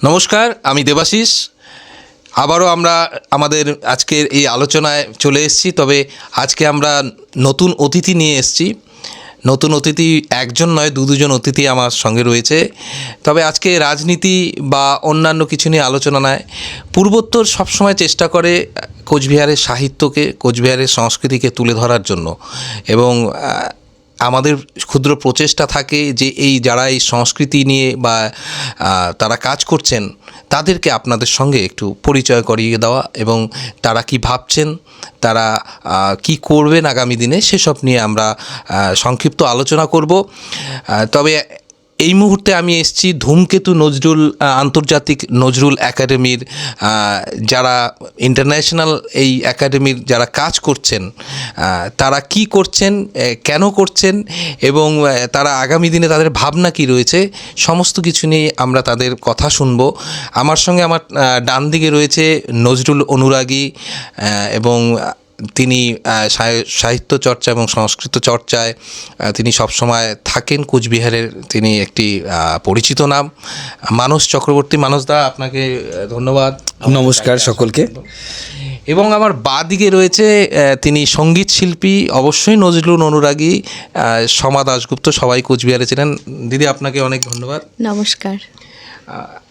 নমস্কার, আমি দেবাশিস। আবারও আমরা আমাদের আজকের এই আলোচনায় চলে এসেছি। তবে আজকে আমরা নতুন অতিথি নিয়ে এসেছি। নতুন অতিথি একজন নয়, দুজন অতিথি আমার সঙ্গে রয়েছে। তবে আজকে রাজনীতি বা অন্যান্য কিছু নিয়ে আলোচনা নয়। পূর্বোত্তর সবসময় চেষ্টা করে কোচবিহারের সাহিত্যকে, কোচবিহারের সংস্কৃতিকে তুলে ধরার জন্য, এবং আমাদের ক্ষুদ্র প্রচেষ্টা থাকে যে এই যারা এই সংস্কৃতি নিয়ে বা তারা কাজ করছেন তাদেরকে আপনাদের সঙ্গে একটু পরিচয় করিয়ে দেওয়া, এবং তারা কি ভাবছেন, তারা কি করবেন আগামী দিনে, সেসব নিয়ে আমরা সংক্ষিপ্ত আলোচনা করব। তবে এই মুহূর্তে আমি এসেছি ধূমকেতু নজরুল আন্তর্জাতিক নজরুল একাডেমির যারা ইন্টারন্যাশনাল এই একাডেমির যারা কাজ করছেন, তারা কি করছেন, কেন করছেন, এবং তারা আগামী দিনে তাদের ভাবনা কি রয়েছে, সমস্ত কিছু নিয়ে আমরা তাদের কথা শুনব। আমার সঙ্গে আমার ডান দিকে রয়েছে নজরুল অনুরাগী, এবং তিনি সাহিত্য চর্চা এবং সংস্কৃত চর্চায় তিনি সবসময় থাকেন। কোচবিহারের তিনি একটি পরিচিত নাম, মানস চক্রবর্তী। মানসদা, আপনাকে ধন্যবাদ। নমস্কার সকলকে। এবং আমার বাঁ দিকে রয়েছে তিনি সঙ্গীত শিল্পী, অবশ্যই নজরুল অনুরাগী, সমা দাশগুপ্ত। সবাই কোচবিহারে ছিলেন। দিদি, আপনাকে অনেক ধন্যবাদ। নমস্কার।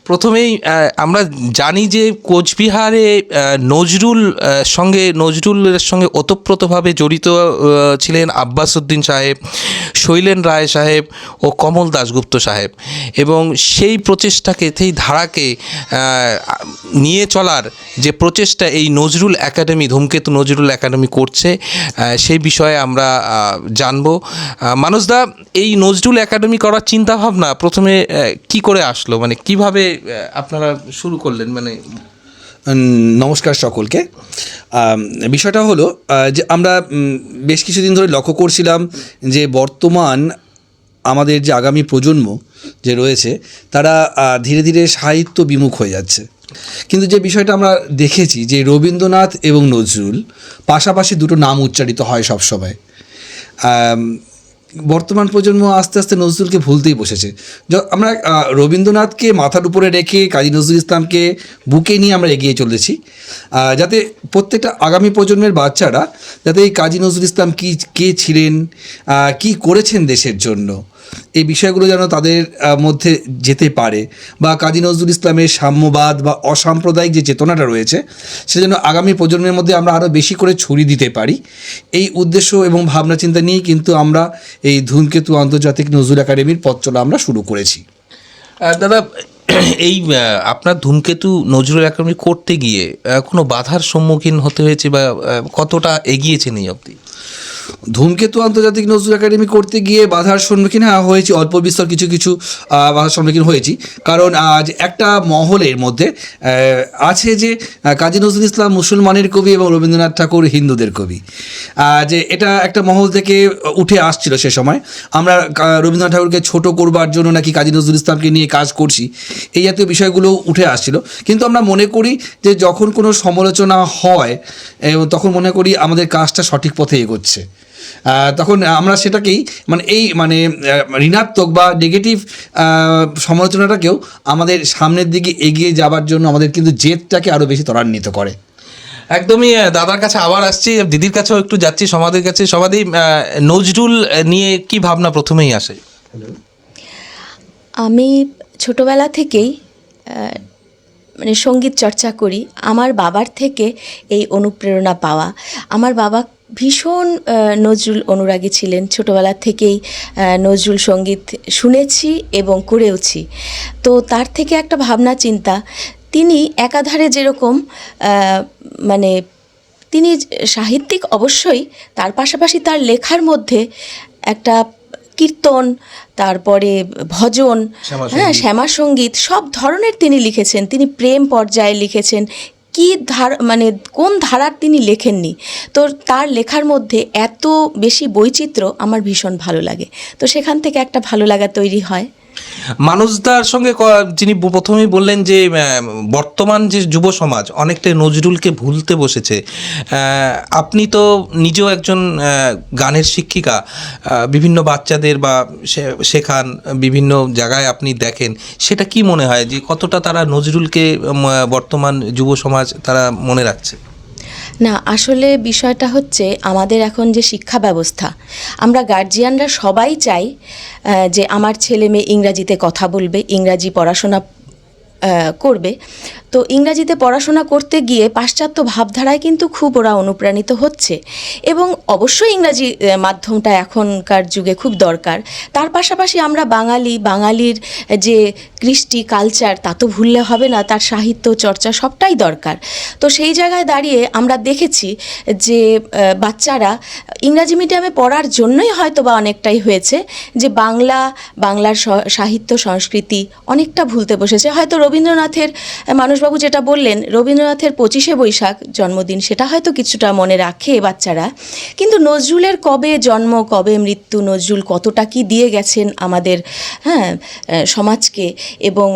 প্রথমেই আমরা জানি যে কোচবিহারে নজরুলের সঙ্গে ওতপ্রোতভাবে জড়িত ছিলেন আব্বাস উদ্দিন সাহেব, শৈলেন রায় সাহেব ও কমল দাশগুপ্ত সাহেব, এবং সেই প্রচেষ্টাকে, সেই ধারাকে নিয়ে চলার যে প্রচেষ্টা এই নজরুল একাডেমি, ধূমকেতু নজরুল একাডেমি করছে, সেই বিষয়ে আমরা জানব। মানসদা, এই নজরুল একাডেমি করার চিন্তাভাবনা প্রথমে কি করে আসলো, মানে কিভাবে আপনারা শুরু করলেন? মানে নমস্কার সকলকে। বিষয়টা হলো যে আমরা বেশ কিছুদিন ধরে লক্ষ্য করছিলাম যে বর্তমান আমাদের যে আগামী প্রজন্ম যে রয়েছে তারা ধীরে ধীরে সাহিত্য বিমুখ হয়ে যাচ্ছে। কিন্তু যে বিষয়টা আমরা দেখেছি যে রবীন্দ্রনাথ এবং নজরুল পাশাপাশি দুটো নাম উচ্চারিত হয় সবসময়। বর্তমান প্রজন্ম আস্তে আস্তে নজরুলকে ভুলতেই বসেছে। আমরা রবীন্দ্রনাথকে মাথার উপরে রেখে কাজী নজরুল ইসলামকে বুকে নিয়ে আমরা এগিয়ে চলেছি, যাতে প্রত্যেকটা আগামী প্রজন্মের বাচ্চারা যাতে এই কাজী নজরুল ইসলাম কে ছিলেন, কি করেছেন দেশের জন্য, এই বিষয়গুলো যেন তাদের মধ্যে যেতে পারে, বা কাজী নজরুল ইসলামের সাম্যবাদ বা অসাম্প্রদায়িক যে চেতনাটা রয়েছে সেটা যেন আগামী প্রজন্মের মধ্যে আমরা আরও বেশি করে ছড়িয়ে দিতে পারি, এই উদ্দেশ্য এবং ভাবনা চিন্তা নিয়েই কিন্তু আমরা এই ধূমকেতু আন্তর্জাতিক নজরুল একাডেমির পথ চলা আমরা শুরু করেছি। দাদা, এই আপনার ধূমকেতু নজরুল একাডেমি করতে গিয়ে কোনো বাধার সম্মুখীন হতে হয়েছে, বা কতটা এগিয়েছেন এই অবধি? ধূমকেতু আন্তর্জাতিক নজরুল একাডেমি করতে গিয়ে বাধার সম্মুখীন হয়েছি, অল্প বিস্তর কিছু বাধার সম্মুখীন হয়েছি। কারণ আজ একটা মহলের মধ্যে আছে যে কাজী নজরুল ইসলাম মুসলমানের কবি এবং রবীন্দ্রনাথ ঠাকুর হিন্দুদের কবি, যে এটা একটা মহল থেকে উঠে আসছিল। সে সময় আমরা রবীন্দ্রনাথ ঠাকুরকে ছোট করবার জন্য নাকি কাজী নজরুল ইসলামকে নিয়ে কাজ করছি, এই জাতীয় বিষয়গুলো উঠে আসছিল। কিন্তু আমরা মনে করি যে যখন কোনো সমালোচনা হয় তখন মনে করি আমাদের কাজটা সঠিক পথে এগোচ্ছে, তখন আমরা সেটাকেই মানে ঋণাত্মক বা নেগেটিভ সমালোচনাটাকেও আমাদের সামনের দিকে এগিয়ে যাবার জন্য আমাদের কিন্তু জেদটাকে আরও বেশি ত্বরান্বিত করে। একদমই। দাদার কাছে আবার আসছি, দিদির কাছেও একটু যাচ্ছি, সমাধির কাছে। সমাধি, নজরুল নিয়ে কি ভাবনা প্রথমেই আসে? আমি ছোটবেলা থেকেই মানে সঙ্গীত চর্চা করি। আমার বাবার থেকে এই অনুপ্রেরণা পাওয়া। আমার বাবা ভীষণ নজরুল অনুরাগী ছিলেন। ছোটোবেলা থেকেই নজরুল সঙ্গীত শুনেছি এবং করেওছি। তো তার থেকে একটা ভাবনা চিন্তা, তিনি একাধারে যেরকম মানে তিনি সাহিত্যিক অবশ্যই, তার পাশাপাশি তার লেখার মধ্যে একটা কীর্তন, তারপরে ভজন, শ্যামা সঙ্গীত, সব ধরনের তিনি লিখেছেন। তিনি প্রেম পর্যায়ে লিখেছেন, কি মানে কোন ধারার তিনি লেখেননি। তো তার লেখার মধ্যে এত বেশি বৈচিত্র্য আমার ভীষণ ভালো লাগে। তো সেখান থেকে একটা ভালো লাগা তৈরি হয়। মানুষদার সঙ্গে যিনি প্রথমেই বললেন যে বর্তমান যে যুব সমাজ অনেকটাই নজরুলকে ভুলতে বসেছে, আপনি তো নিজেও একজন গানের শিক্ষিকা, বিভিন্ন বাচ্চাদের বা শেখান, বিভিন্ন জায়গায় আপনি দেখেন, সেটা কি মনে হয় যে কতটা তারা নজরুলকে বর্তমান যুব সমাজ তারা মনে রাখছে? না, আসলে বিষয়টা হচ্ছে আমাদের এখন যে শিক্ষা ব্যবস্থা, আমরা গার্জিয়ানরা সবাই চাই যে আমার ছেলে মেয়ে ইংরাজিতে কথা বলবে, ইংরাজি পড়াশোনা করবে। তো ইংরাজিতে পড়াশোনা করতে গিয়ে পাশ্চাত্য ভাবধারায় কিন্তু খুব ওরা অনুপ্রাণিত হচ্ছে, এবং অবশ্যই ইংরাজি মাধ্যমটা এখনকার যুগে খুব দরকার। তার পাশাপাশি আমরা বাঙালির যে কৃষ্টি কালচার তা তো ভুললে হবে না, তার সাহিত্য চর্চা সবটাই দরকার। তো সেই জায়গায় দাঁড়িয়ে আমরা দেখেছি যে বাচ্চারা ইংরাজি মিডিয়ামে পড়ার জন্যই হয়তো বা অনেকটাই হয়েছে যে বাংলার সাহিত্য সংস্কৃতি অনেকটা ভুলতে বসেছে। হয়তো রবীন্দ্রনাথের, মানসবাবু যেটা বললেন, রবীন্দ্রনাথের 25শে বৈশাখ জন্মদিন, সেটা হয়তো কিছুটা মনে রাখে বাচ্চারা, কিন্তু নজরুলের কবে জন্ম কবে মৃত্যু, নজরুল কতটা কি দিয়ে গেছেন আমাদের সমাজকে, এবং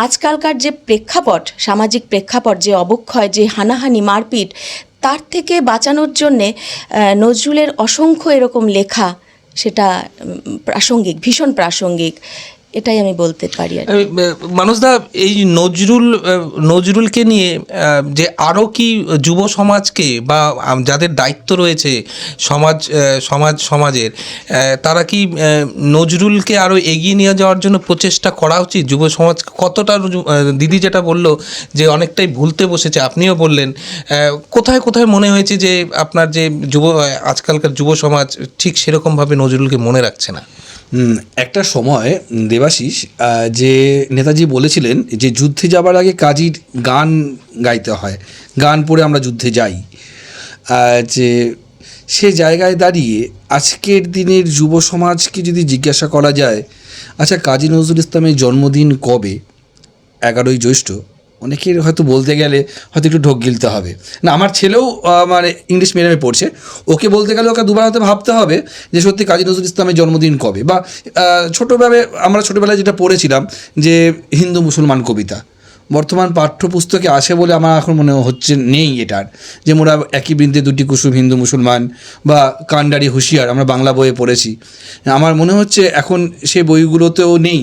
আজকালকার যে প্রেক্ষাপট, সামাজিক প্রেক্ষাপট, যে অবক্ষয়, যে হানাহানি মারপিট, তার থেকে বাঁচানোর জন্যে নজরুলের অসংখ্য এরকম লেখা, সেটা প্রাসঙ্গিক, ভীষণ প্রাসঙ্গিক, এটাই আমি বলতে পারি আর কি। মানুষদা, এই নজরুলকে নিয়ে যে আরও কি যুব সমাজকে বা যাদের দায়িত্ব রয়েছে সমাজের, তারা কি নজরুলকে আরও এগিয়ে নিয়ে যাওয়ার জন্য প্রচেষ্টা করা উচিত? যুব সমাজ কতটা, দিদি যেটা বললো যে অনেকটাই ভুলতে বসেছে, আপনিও বললেন, কোথায় কোথায় মনে হয়েছে যে আপনার যে আজকালকার যুব সমাজ ঠিক সেরকমভাবে নজরুলকে মনে রাখছে না? একটা সময় দেবাশিস, যে নেতাজি বলেছিলেন যে যুদ্ধে যাবার আগে কাজীর গান গাইতে হয়, গান পড়ে আমরা যুদ্ধে যাই, যে সে জায়গায় দাঁড়িয়ে আজকের দিনের যুব সমাজকে যদি জিজ্ঞাসা করা যায়, আচ্ছা কাজী নজরুল ইসলামের জন্মদিন কবে, 11ই জ্যৈষ্ঠ, অনেকের হয়তো বলতে গেলে হয়তো একটু ঢোক গিলতে হবে না। আমার ছেলেও মানে ইংলিশ মিডিয়ামে পড়ছে, ওকে বলতে গেলে ওকে দুবার হয়তো ভাবতে হবে যে সত্যি কাজী নজরুল ইসলামের জন্মদিন কবে। বা আমরা ছোটোবেলায় যেটা পড়েছিলাম যে হিন্দু মুসলমান কবিতা, বর্তমান পাঠ্যপুস্তকে আসে বলে আমার এখন মনে হচ্ছে নেই এটার, যে মোরা একই বৃন্দে দুটি কুসুম হিন্দু মুসলমান, বা কান্ডারি হুঁশিয়ার আমরা বাংলা বইয়ে পড়েছি। আমার মনে হচ্ছে এখন সে বইগুলোতেও নেই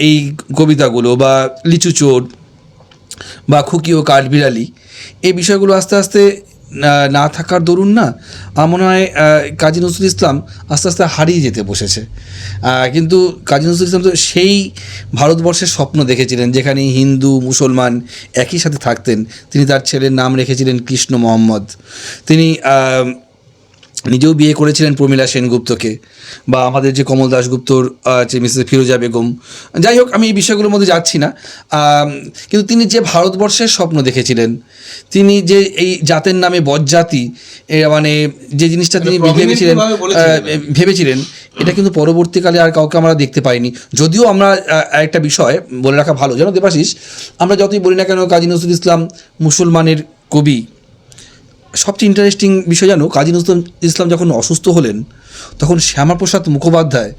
এই কবিতাগুলো, বা লিচু চোর বা খুকি ও কাঠবিড়ালি, এই বিষয়গুলো আস্তে আস্তে না থাকার দরুন না, আমার মনে হয় কাজী নজরুল ইসলাম আস্তে আস্তে হারিয়ে যেতে বসেছে। কিন্তু কাজী নজরুল ইসলাম তো সেই ভারতবর্ষের স্বপ্ন দেখেছিলেন যেখানে হিন্দু মুসলমান একই সাথে থাকতেন। তিনি তার ছেলের নাম রেখেছিলেন কৃষ্ণ মোহাম্মদ। তিনি নিজেও বিয়ে করেছিলেন প্রমীলা সেনগুপ্তকে, বা আমাদের যে কমল দাশগুপ্তর যে মিসেস ফিরোজা বেগম। যাই হোক, আমি এই বিষয়গুলোর মধ্যে যাচ্ছি না, কিন্তু তিনি যে ভারতবর্ষের স্বপ্ন দেখেছিলেন, তিনি যে এই জাতের নামে বজ্জাতি, মানে যে জিনিসটা তিনি ভেবেছিলেন, এটা কিন্তু পরবর্তীকালে আর কাউকে আমরা দেখতে পাইনি। যদিও আমরা একটা বিষয় বলে রাখা ভালো, যেন দেবাশিস, আমরা যতই বলি না কেন কাজী নজরুল ইসলাম মুসলমানের কবি, সবচেয়ে ইন্টারেস্টিং বিষয় জানো, কাজী নজরুল ইসলাম যখন অসুস্থ হলেন তখন শ্যামাপ্রসাদ মুখোপাধ্যায়,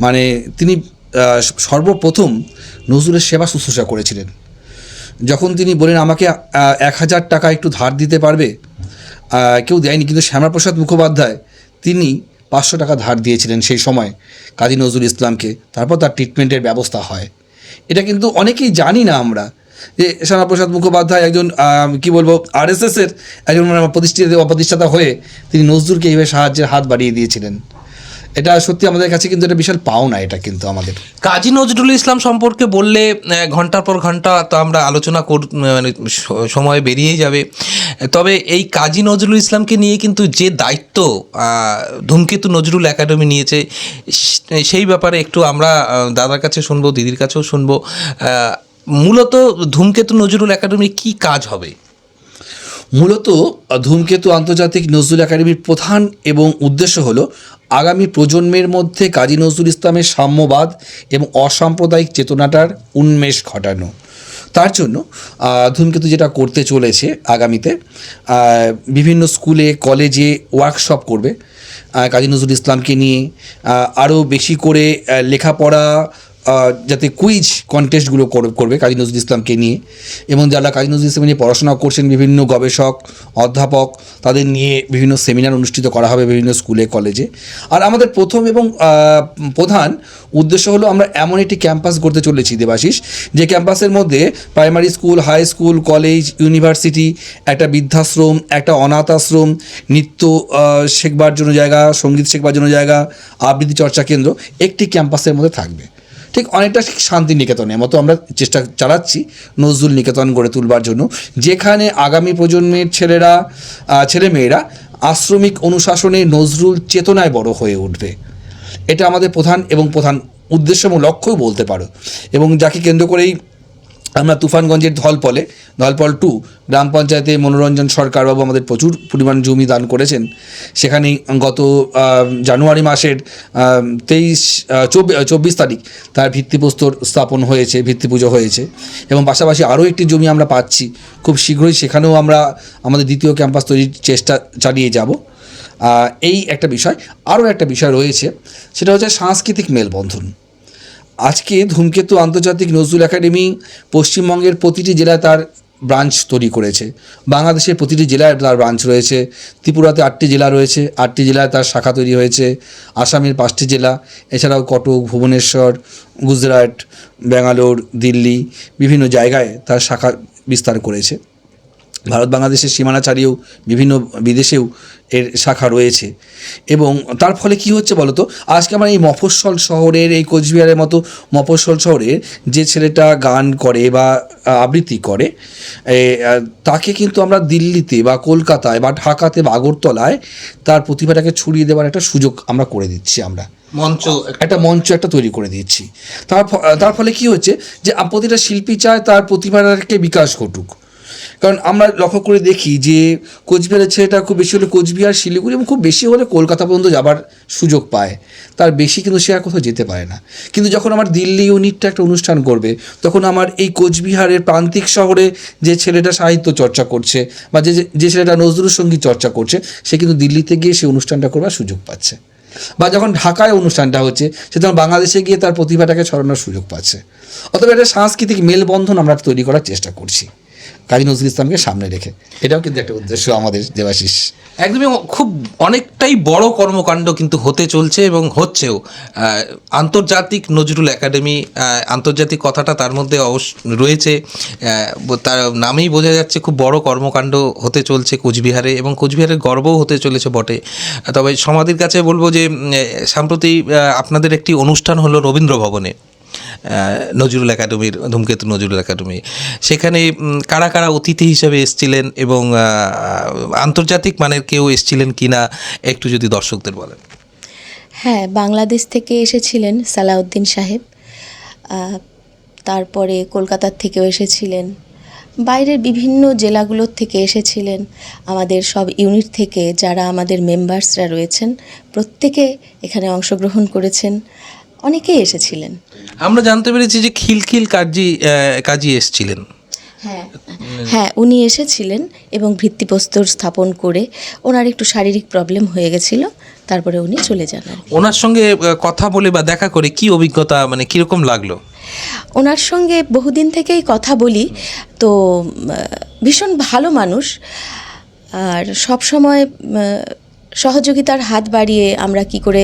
মানে তিনি সর্বপ্রথম নজরুলের সেবা শুশ্রূষা করেছিলেন। যখন তিনি বলেন আমাকে 1000 টাকা একটু ধার দিতে পারবে, কেউ দেয়নি, কিন্তু শ্যামাপ্রসাদ মুখোপাধ্যায় তিনি 500 টাকা ধার দিয়েছিলেন সেই সময় কাজী নজরুল ইসলামকে। তারপর তার ট্রিটমেন্টের ব্যবস্থা হয়। এটা কিন্তু অনেকেই জানি না আমরা, যে শ্যামাপ্রসাদ মুখোপাধ্যায় একজন কি বলবো RSSের একজন প্রতিষ্ঠাতা হয়ে তিনি নজরুলকে এইভাবে সাহায্যের হাত বাড়িয়ে দিয়েছিলেন। এটা সত্যি আমাদের কাছে কিন্তু এটা বিশাল পাওনা। এটা কিন্তু আমাদের কাজী নজরুল ইসলাম সম্পর্কে বললে ঘন্টার পর ঘন্টা তো আমরা আলোচনা মানে সময় বেরিয়েই যাবে। তবে এই কাজী নজরুল ইসলামকে নিয়ে কিন্তু যে দায়িত্ব ধূমকেতু নজরুল একাডেমি নিয়েছে, সেই ব্যাপারে একটু আমরা দাদার কাছে শুনবো, দিদির কাছেও শুনবো। মূলত ধূমকেতু নজরুল একাডেমির কী কাজ হবে? মূলত ধূমকেতু আন্তর্জাতিক নজরুল একাডেমির প্রধান এবং উদ্দেশ্য হলো আগামী প্রজন্মের মধ্যে কাজী নজরুল ইসলামের সাম্যবাদ এবং অসাম্প্রদায়িক চেতনাটার উন্মেষ ঘটানো। তার জন্য ধূমকেতু যেটা করতে চলেছে আগামীতে, বিভিন্ন স্কুলে কলেজে ওয়ার্কশপ করবে কাজী নজরুল ইসলামকে নিয়ে, আরও বেশি করে লেখাপড়া যাতে কুইজ কন্টেস্টগুলো করবে কাজী নজরুল ইসলামকে নিয়ে, এবং যারা কাজী নজরুল ইসলাম নিয়ে পড়াশোনা করছেন, বিভিন্ন গবেষক অধ্যাপক, তাদের নিয়ে বিভিন্ন সেমিনার অনুষ্ঠিত করা হবে বিভিন্ন স্কুলে কলেজে। আর আমাদের প্রথম এবং প্রধান উদ্দেশ্য হলো আমরা এমন একটি ক্যাম্পাস গড়তে চলেছি দেবাশিস, যে ক্যাম্পাসের মধ্যে primary school, high school, college, university, একটা বৃদ্ধাশ্রম, একটা অনাথ আশ্রম, নৃত্য শেখবার জন্য জায়গা, সঙ্গীত শেখবার জন্য জায়গা, আবৃত্তি চর্চা কেন্দ্র একটি ক্যাম্পাসের মধ্যে থাকবে। ঠিক অনেকটা শান্তিনিকেতনের মতো আমরা চেষ্টা চালাচ্ছি নজরুল নিকেতন গড়ে তুলবার জন্য, যেখানে আগামী প্রজন্মের ছেলেমেয়েরা আশ্রমিক অনুশাসনে নজরুল চেতনায় বড় হয়ে উঠবে। এটা আমাদের প্রধান উদ্দেশ্য এবং লক্ষ্যও বলতে পারো, এবং যাকে কেন্দ্র করেই আমরা তুফানগঞ্জের ধলপল 2 গ্রাম পঞ্চায়েতে মনোরঞ্জন সরকারবাবু আমাদের প্রচুর পরিমাণ জমি দান করেছেন। সেখানে গত জানুয়ারি মাসের 24 তারিখ তার ভিত্তিপ্রস্তর স্থাপন হয়েছে, ভিত্তিপুজো হয়েছে, এবং পাশাপাশি আরও একটি জমি আমরা পাচ্ছি খুব শীঘ্রই, সেখানেও আমরা আমাদের দ্বিতীয় ক্যাম্পাস তৈরির চেষ্টা চালিয়ে যাব। এই একটা বিষয়। আরও একটা বিষয় রয়েছে, সেটা হচ্ছে সাংস্কৃতিক মেলবন্ধন। আজকে ধূমকেতু আন্তর্জাতিক নজরুল একাডেমি পশ্চিমবঙ্গের প্রতিটি জেলায় তার ব্রাঞ্চ তৈরি করেছে, বাংলাদেশের প্রতিটি জেলায় তার ব্রাঞ্চ রয়েছে, ত্রিপুরাতে 8টি জেলা রয়েছে, 8টি জেলায় তার শাখা তৈরি হয়েছে, আসামের 5টি জেলা, এছাড়াও কটক, ভুবনেশ্বর, গুজরাট, ব্যাঙ্গালোর, দিল্লি, বিভিন্ন জায়গায় তার শাখা বিস্তার করেছে। ভারত বাংলাদেশের সীমানা ছাড়িয়েও বিভিন্ন বিদেশেও এর শাখা রয়েছে। এবং তার ফলে কি হচ্ছে বলতো, আজকে আমরা এই মফস্বল শহরের, এই কোচবিহারের মতো মফস্বল শহরের যে ছেলেটা গান করে বা আবৃত্তি করে, তাকে কিন্তু আমরা দিল্লিতে বা কলকাতায় বা ঢাকাতে বা আগরতলায় তার প্রতিভাটাকে ছড়িয়ে দেওয়ার একটা সুযোগ আমরা করে দিচ্ছি। আমরা একটা মঞ্চ তৈরি করে দিচ্ছি। তার ফলে কি হচ্ছে যে প্রতিটা শিল্পী চায় তার প্রতিভাটাকে বিকাশ ঘটুক। কারণ আমরা লক্ষ্য করে দেখি যে কোচবিহারের ছেলেটা খুব বেশি হলে কোচবিহার, শিলিগুড়ি এবং খুব বেশি হলে কলকাতা পর্যন্ত যাবার সুযোগ পায়, তার বেশি কিন্তু সে আর কোথাও যেতে পারে না। কিন্তু যখন আমার দিল্লি ইউনিটটা একটা অনুষ্ঠান করবে, তখন আমার এই কোচবিহারের প্রান্তিক শহরে যে ছেলেটা সাহিত্য চর্চা করছে বা যে ছেলেটা নজরুল সঙ্গীত চর্চা করছে, সে কিন্তু দিল্লিতে গিয়ে সেই অনুষ্ঠানটা করবার সুযোগ পাচ্ছে। বা যখন ঢাকায় অনুষ্ঠানটা হচ্ছে, সে তখন বাংলাদেশে গিয়ে তার প্রতিভাটাকে ছড়ানোর সুযোগ পাচ্ছে। অথবা একটা সাংস্কৃতিক মেলবন্ধন আমরা তৈরি করার চেষ্টা করছি কাজী নজরুল ইসলামকে সামনে রেখে। এটাও কিন্তু একটা উদ্দেশ্য আমাদের দেবাশিস। একদমই খুব অনেকটাই বড় কর্মকাণ্ড কিন্তু হতে চলছে এবং হচ্ছেও। আন্তর্জাতিক নজরুল একাডেমি, আন্তর্জাতিক কথাটা তার মধ্যে রয়েছে, তার নামেই বোঝা যাচ্ছে খুব বড় কর্মকাণ্ড হতে চলছে কোচবিহারে, এবং কোচবিহারের গর্বও হতে চলেছে বটে। তবে সমাধির কাছে বলবো যে সম্প্রতি আপনাদের একটি অনুষ্ঠান হলো রবীন্দ্র ভবনে, নজরুল একাডেমির, ধূমকেতু নজরুল একাডেমি। সেখানে কারা কারা অতিথি হিসেবে এসেছিলেন এবং আন্তর্জাতিক মানের কেউ এসেছিলেন কিনা একটু যদি দর্শকদের বলেন। হ্যাঁ, বাংলাদেশ থেকে এসেছিলেন সালাউদ্দিন সাহেব, তারপরে কলকাতার থেকেও এসেছিলেন, বাইরের বিভিন্ন জেলাগুলোর থেকে এসেছিলেন, আমাদের সব ইউনিট থেকে যারা আমাদের মেম্বার্সরা রয়েছেন প্রত্যেকে এখানে অংশগ্রহণ করেছেন, অনেকেই এসেছিলেন। আমরা জানতে পেরেছি যে খিলখিল কাজী এসেছিলেন। হ্যাঁ, উনি এসেছিলেন এবং ভিত্তিপ্রস্তর স্থাপন করে ওনার একটু শারীরিক প্রবলেম হয়ে গেছিল, তারপরে উনি চলে যান। ওনার সঙ্গে কথা বলে বা দেখা করে কি অভিজ্ঞতা, মানে কীরকম লাগলো? ওনার সঙ্গে বহুদিন থেকেই কথা বলি, তো ভীষণ ভালো মানুষ, আর সব সময় সহযোগিতার হাত বাড়িয়ে আমরা কি করে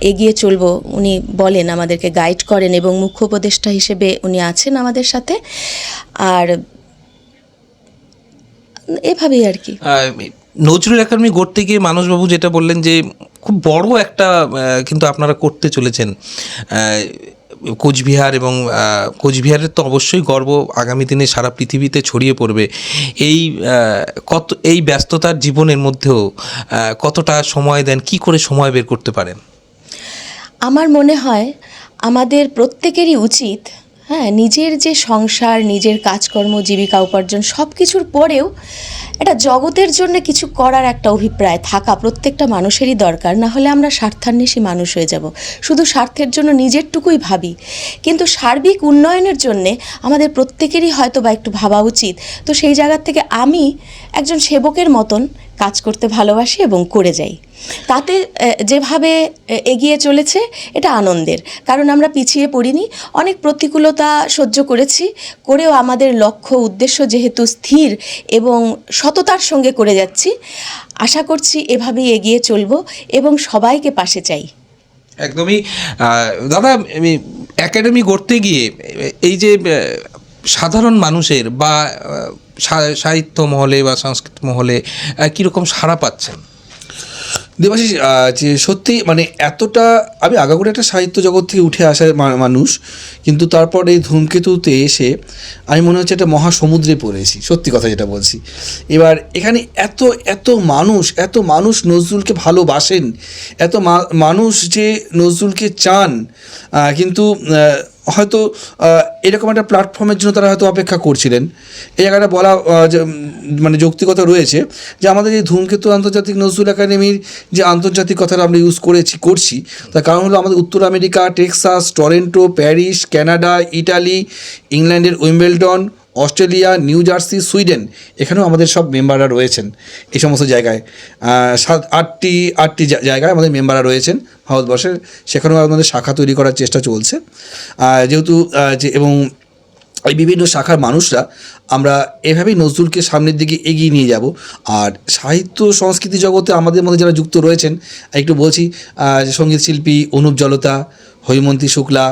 এগিয়ে চলবো উনি বলেন, আমাদেরকে গাইড করেন, এবং মুখ্য উপদেষ্টা হিসেবে উনি আছেন আমাদের সাথে। আর এভাবেই আর কি। নজরুল একাডেমি গড়তে গিয়ে মানসবাবু যেটা বললেন যে খুব বড় একটা কিন্তু আপনারা করতে চলেছেন কোচবিহার, এবং কোচবিহারের তো অবশ্যই গর্ব আগামী দিনে সারা পৃথিবীতে ছড়িয়ে পড়বে। এই ব্যস্ততার জীবনের মধ্যেও কতটা সময় দেন, কি করে সময় বের করতে পারেন? আমার মনে হয় আমাদের প্রত্যেকেরই উচিত, নিজের যে সংসার, নিজের কাজকর্ম, জীবিকা উপার্জন সব কিছুর পরেও এটা জগতের জন্য কিছু করার একটা অভিপ্রায় থাকা প্রত্যেকটা মানুষেরই দরকার। না হলে আমরা স্বার্থান্বেষী মানুষ হয়ে যাব, শুধু স্বার্থের জন্য নিজেরটুকুই ভাবি। কিন্তু সার্বিক উন্নয়নের জন্যে আমাদের প্রত্যেকেরই হয়তো বা একটু ভাবা উচিত। তো সেই জায়গার থেকে আমি একজন সেবকের মতন কাজ করতে ভালোবাসি এবং করে যাই। তাতে যেভাবে এগিয়ে চলেছে এটা আনন্দের, কারণ আমরা পিছিয়ে পড়িনি, অনেক প্রতিকূলতা সহ্য করেও আমাদের লক্ষ্য উদ্দেশ্য যেহেতু স্থির এবং সততার সঙ্গে করে যাচ্ছি, আশা করছি এভাবেই এগিয়ে চলব এবং সবাইকে পাশে চাই। একদমই। দাদা, একাডেমি গড়তে গিয়ে এই যে সাধারণ মানুষের বা সাহিত্য মহলে বা সংস্কৃত মহলে কীরকম সাড়া পাচ্ছেন? দেবাশিস, যে সত্যি মানে এতটা আমি আগাগোড়া একটা সাহিত্য জগৎ থেকে উঠে আসা মানুষ, কিন্তু তারপর এই ধূমকেতুতে এসে আমি মনে হচ্ছে একটা মহাসমুদ্রে পড়েছি, সত্যি কথা যেটা বলছি। এবার এখানে এত এত মানুষ নজরুলকে ভালোবাসেন, এত মানুষ যে নজরুলকে চান, কিন্তু হয়তো এরকম একটা প্ল্যাটফর্মের জন্য তারা হয়তো অপেক্ষা করছিলেন। এই জায়গাটা বলা মানে যৌক্তিকতা রয়েছে যে আমাদের এই ধূমকেতু আন্তর্জাতিক নজরুল একাডেমির যে আন্তর্জাতিক কথাটা আমরা করছি, তার কারণ হলো আমাদের উত্তর America, Texas, Toronto, Paris, Canada, Italy, ইংল্যান্ডের Wimbledon, Australia, New Jersey, Sweden, এখানেও আমাদের সব মেম্বাররা রয়েছেন। এই সমস্ত জায়গায় 8টি জায়গায় আমাদের মেম্বাররা রয়েছেন ভারতবর্ষের, সেখানেও আমাদের শাখা তৈরি করার চেষ্টা চলছে। যেহেতু এবং এই বিভিন্ন শাখার মানুষরা আমরা এভাবেই নজরুলকে সামনের দিকে এগিয়ে নিয়ে যাব। আর সাহিত্য সংস্কৃতি জগতে আমাদের মধ্যে যারা যুক্ত রয়েছেন, একটু বলছি, সঙ্গীত শিল্পী অনুপ জলতা, হৈমন্তী শুক্লা,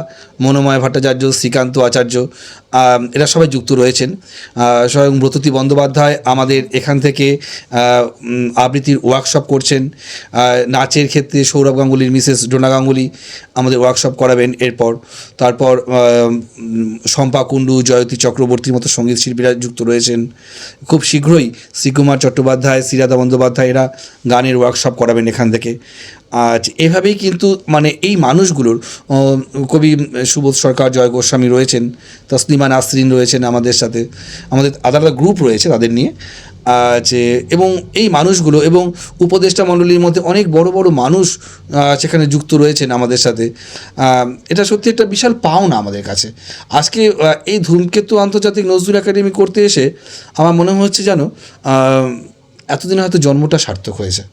মনোময় ভট্টাচার্য, শ্রীকান্ত আচার্য, এরা সবাই যুক্ত রয়েছেন। স্বয়ং ব্রততী বন্দ্যোপাধ্যায় আমাদের এখান থেকে আবৃত্তির ওয়ার্কশপ করছেন। নাচের ক্ষেত্রে সৌরভ গাঙ্গুলির মিসেস ডোনা গাঙ্গুলি আমাদের ওয়ার্কশপ করাবেন। তারপর শম্পা কুণ্ডু, জয়তী চক্রবর্তীর মতো সঙ্গীত শিল্পীরা যুক্ত রয়েছেন। খুব শীঘ্রই শ্রীকুমার চট্টোপাধ্যায়, শ্রীরাধা বন্দ্যোপাধ্যায় এরা গানের ওয়ার্কশপ করাবেন এখান থেকে। আজ এভাবেই কিন্তু মানে এই মানুষগুলোর, কবি সুবোধ সরকার, জয় গোস্বামী রয়েছেন, তসলিমা নাসরিন রয়েছেন আমাদের সাথে, আমাদের আলাদা গ্রুপ রয়েছে তাদের নিয়ে। যে এবং এই মানুষগুলো এবং উপদেষ্টা মণ্ডলীর মধ্যে অনেক বড় বড় মানুষ সেখানে যুক্ত রয়েছেন আমাদের সাথে। এটা সত্যি একটা বিশাল পাওনা আমাদের কাছে। আজকে এই ধূমকেতু আন্তর্জাতিক নজরুল একাডেমি করতে এসে আমার মনে হচ্ছে যেন এতদিন হয়তো জন্মটা সার্থক হয়েছে,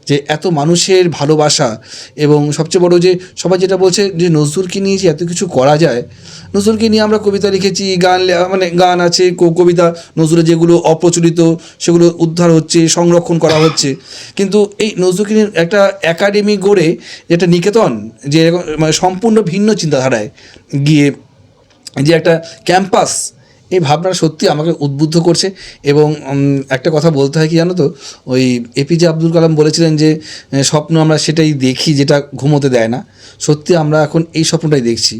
যে এত মানুষের ভালোবাসা। এবং সবচেয়ে বড় যে সবাই যেটা বলছে যে নজরুলকে নিয়ে যে এত কিছু করা যায়, নজরুলকে নিয়ে আমরা কবিতা লিখেছি, গান আছে, কবিতা নজরুলের যেগুলো অপ্রচলিত সেগুলো উদ্ধার হচ্ছে, সংরক্ষণ করা হচ্ছে। কিন্তু এই নজরুলকে নিয়ে একটা একাডেমি গড়ে, যেটা নিকেতন, যে মানে সম্পূর্ণ ভিন্ন চিন্তাধারায় গিয়ে যে একটা ক্যাম্পাস, এই ভাবনা সত্যি আমাকে উদ্বুদ্ধ করছে। এবং একটা কথা বলতে হয় কি জানো তো, ওই এপিজে আব্দুল কালাম বলেছিলেন যে স্বপ্ন আমরা সেটাই দেখি যেটা ঘুমোতে দেয় না। সত্যি আমরা এখন এই স্বপ্নটাই দেখছি।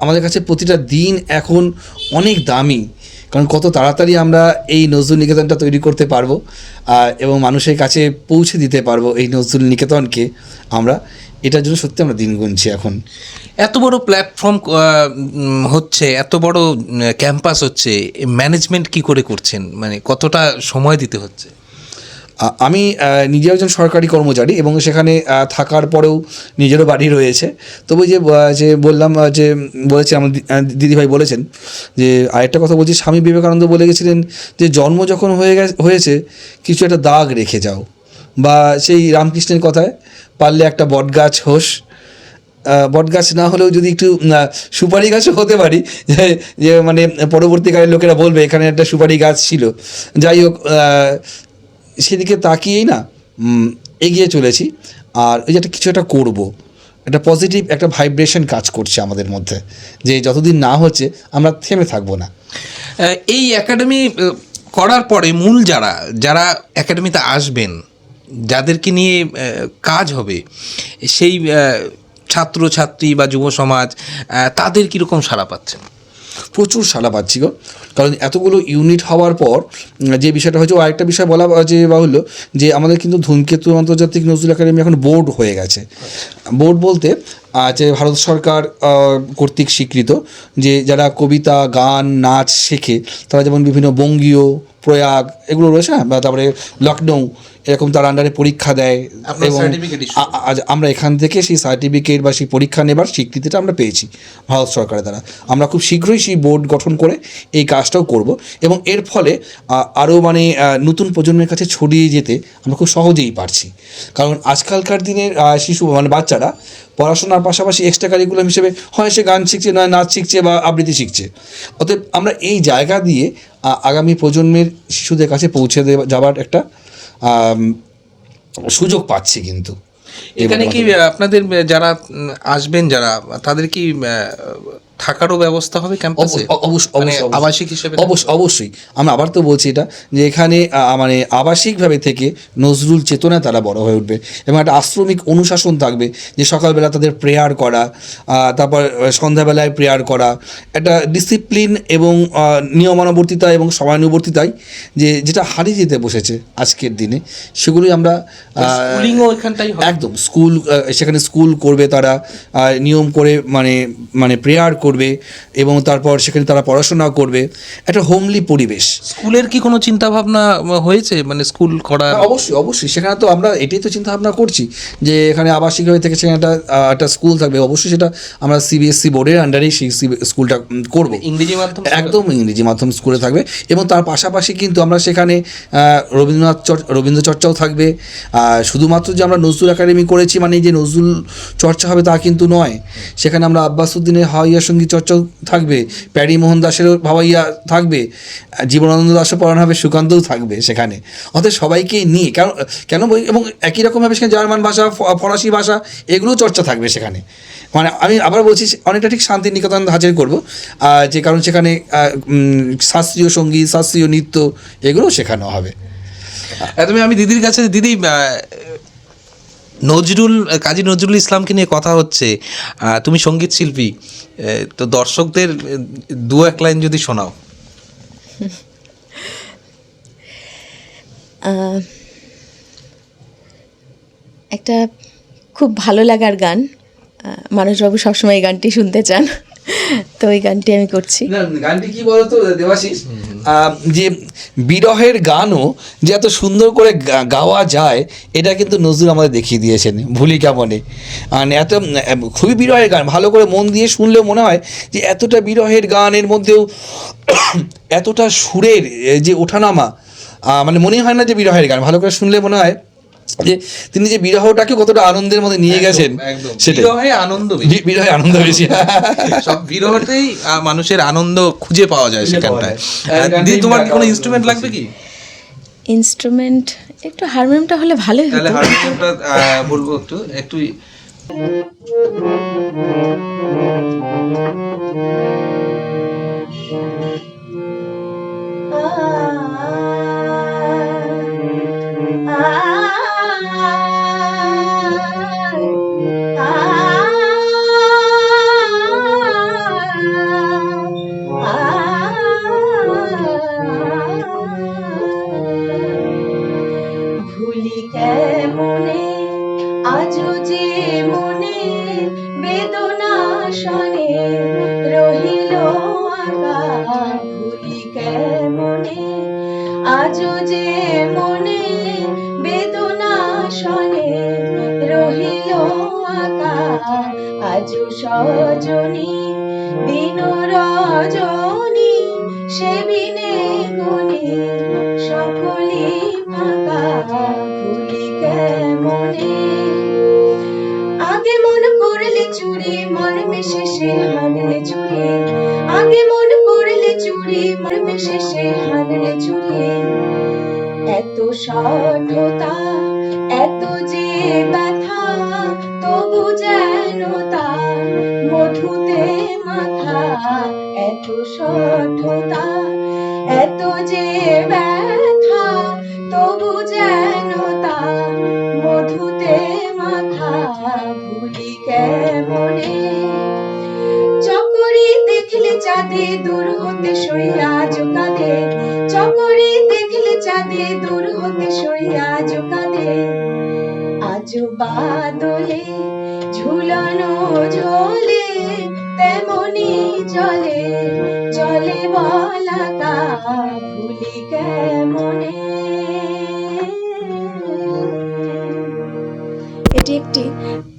আমাদের কাছে প্রতিটা দিন এখন অনেক দামি, কারণ কত তাড়াতাড়ি আমরা এই নজরুল নিকেতনটা তৈরি করতে পারবো এবং মানুষের কাছে পৌঁছে দিতে পারবো এই নজরুল নিকেতনকে। আমরা এটার জন্য সত্যি আমরা দিন গুনছি এখন। এত বড় প্ল্যাটফর্ম হচ্ছে, এত বড় ক্যাম্পাস হচ্ছে, ম্যানেজমেন্ট কি করে করছেন? মানে কতটা সময় দিতে হচ্ছে? আমি নিজে একজন সরকারি কর্মচারী এবং সেখানে থাকার পরেও নিজেরও বাড়ি রয়েছে। তবু যে বললাম, যে বলেছে আমার দিদিভাই বলেছেন, যে আরেকটা কথা বলছি, স্বামী বিবেকানন্দ বলে গেছিলেন যে জন্ম যখন হয়েছে কিছু একটা দাগ রেখে যাও। বা সেই রামকৃষ্ণের কথায়, পারলে একটা বটগাছ হোস, বটগাছ না হলেও যদি একটু সুপারি গাছও হতে পারি, যে মানে পরবর্তীকালে লোকেরা বলবে এখানে একটা সুপারি গাছ ছিল। যাই হোক, সেদিকে তাকিয়েই না এগিয়ে চলেছি। আর ওই যে কিছু একটা করবো, একটা পজিটিভ একটা ভাইব্রেশন কাজ করছে আমাদের মধ্যে, যে যতদিন না হচ্ছে আমরা থেমে থাকবো না। এই একাডেমি করার পরে মূল যারা একাডেমিতে আসবেন, যাদেরকে নিয়ে কাজ হবে, সেই ছাত্রছাত্রী বা যুব সমাজ, তাদের কীরকম সাড়া পাচ্ছেন? প্রচুর সাড়া পাচ্ছি গো, কারণ এতগুলো ইউনিট হওয়ার পর যে বিষয়টা হয়েছে, আরেকটা বিষয় বলা যে বাহুল্য, যে আমাদের কিন্তু ধূমকেতু আন্তর্জাতিক নজরুল একাডেমি এখন বোর্ড হয়ে গেছে। বোর্ড বলতে যে ভারত সরকার কর্তৃক স্বীকৃত, যে যারা কবিতা, গান, নাচ শেখে, তারা যেমন বিভিন্ন বঙ্গীয়, প্রয়াগ এগুলো রয়েছে না, বা তারপরে লখনৌ, এরকম তার আন্ডারে পরীক্ষা দেয় আপনার এবং certificate issue আজ আমরা এখান থেকে সেই সার্টিফিকেট বা সেই পরীক্ষা নেবার স্বীকৃতিটা আমরা পেয়েছি ভারত সরকারের দ্বারা। আমরা খুব শীঘ্রই সেই বোর্ড গঠন করে এই কাজটাও করব এবং এর ফলে আরও মানে নতুন প্রজন্মের কাছে ছড়িয়ে যেতে আমরা খুব সহজেই পারছি। কারণ আজকালকার দিনের শিশু মানে বাচ্চারা পড়াশোনার পাশাপাশি এক্সট্রা কারিকুলাম হিসেবে হয় সে গান শিখছে, নয় নাচ শিখছে বা আবৃত্তি শিখছে। অতএব আমরা এই জায়গা দিয়ে আগামী প্রজন্মের শিশুদের কাছে পৌঁছে যাবার একটা সুযোগ পাচ্ছি। কিন্তু এখানে কি আপনাদের যারা আসবেন, যারা তাদের কি থাকারও ব্যবস্থা হবে ক্যাম্পাসে, মানে আবাসিক হিসেবে? অবশ্যই আমরা আবার তো বলছি এটা যে এখানে মানে আবাসিকভাবে থেকে নজরুল চেতনায় তারা বড় হয়ে উঠবে এবং একটা আশ্রমিক অনুশাসন থাকবে, যে সকালবেলা তাদের প্রেয়ার করা, তারপর সন্ধ্যাবেলায় প্রেয়ার করা, একটা ডিসিপ্লিন এবং নিয়মানুবর্তিতা এবং সময়ানুবর্তিতায় যেটা হারিয়ে যেতে বসেছে আজকের দিনে, সেগুলোই আমরা স্কুলিংও এখানটাই হবে। একদম সেখানে স্কুল করবে তারা, নিয়ম করে মানে প্রেয়ার করবে এবং তারপর সেখানে তারা পড়াশোনা করবে, একটা হোমলি পরিবেশ। স্কুলের কি কোনো চিন্তা ভাবনা হয়েছে, মানে স্কুল করা? অবশ্যই সেখানে তো আমরা এটাই তো চিন্তা ভাবনা করছি যে এখানে আবাসিকভাবে থেকে সেখানে একটা স্কুল থাকবে। অবশ্যই সেটা আমরা সিবিএসসি বোর্ডের আন্ডারেই সেই স্কুলটা করবো, ইংরেজি মাধ্যম, একদম ইংরেজি মাধ্যম স্কুলে থাকবে এবং তার পাশাপাশি কিন্তু আমরা সেখানে রবীন্দ্র চর্চাও থাকবে। শুধুমাত্র যে আমরা নজরুল একাডেমি করেছি মানে যে নজরুল চর্চা হবে তা কিন্তু নয়, সেখানে আমরা আব্বাস উদ্দিনের হাওয়াইয়া সঙ্গীত চর্চাও থাকবে, প্যারি মোহন দাসেরও হাওয়াইয়া থাকবে, জীবনানন্দ দাসও পড়ানো হবে, সুকান্তও থাকবে সেখানে। অর্থাৎ সবাইকে নিয়ে কেন এবং একই রকমভাবে সেখানে জার্মান ভাষা, ফরাসি ভাষা এগুলোও চর্চা থাকবে সেখানে। মানে আমি আবার বলছি অনেকটা ঠিক শান্তিনিকেতন ধাঁচের করবো, যে কারণ সেখানে শাস্ত্রীয় সঙ্গীত, শাস্ত্রীয় নৃত্য এগুলোও শেখানো হবে। তুমি আমি দিদির কাছে, দিদি কাজী নজরুল ইসলামকে নিয়ে কথা হচ্ছে, তুমি সঙ্গীত শিল্পী, তো দর্শকদের দু এক লাইন যদি শোনাও। একটা খুব ভালো লাগার গান, মানসবাবু সবসময় এই গানটি শুনতে চান, তো এই গানটি আমি করছি। গানটি কি বলতো দেবাশিস, যে বিরহের গানও যে এত সুন্দর করে গাওয়া যায় এটা কিন্তু নজরুল আমাদের দেখিয়ে দিয়েছেন ভুলি কেমনে। মানে এত খুবই বিরহের গান, ভালো করে মন দিয়ে শুনলেও মনে হয় যে এতটা বিরহের গানের মধ্যেও এতটা সুরের যে ওঠানামা, মানে মনে হয় না যে বিরহের গান, ভালো করে শুনলে মনে হয় যে তিনি যে বিরহটাকে কতটা আনন্দের মধ্যে নিয়ে গেছেন। সেটাই বিরহে আনন্দ বেশি, সব বিরহতেই মানুষের আনন্দ খুঁজে পাওয়া যায় সেখানটায়। দিদি তোমার কি কোনো ইনস্ট্রুমেন্ট লাগবে কি? ইনস্ট্রুমেন্ট একটু হারমোনিয়ামটা হলে ভালোই হতো। তাহলে হারমোনিয়ামটা বলবো একটু ভুলি কেমনে আজও যে মনে বেদনা শনে রহিল আঁকা। ভুলি কেমনে আজও যে মনে বেদনা শনে রহিল আঁকা। আজও সজনী দিন রজনী সে বিনে গুণী সকলি ফাঁকা। ভুলি কেমনে আগে মন করলে চুরি মর্মে শেষে হারলে চুরি। আগে মন করলে চুরি মর্মে শেষে হারলে চুরি। এত সঠতা এত যে ব্যথা তবু যেন তা মধুতে মাথা। এত সঠতা এত যে ব্যথা তবু যেন তা মধুতে মাথা। ভুলি কেমনে চকরি দেখলে চাঁদে দূর হতে সইয়া কাঁদে। চকরি দেখলে চাঁদে দূর হতে সইয়া কাঁদে। আজ বাদলে ঝুলানো ঝোলে তেমনি জলে জলে বলাকা ভুলি কেমনে। এটি একটি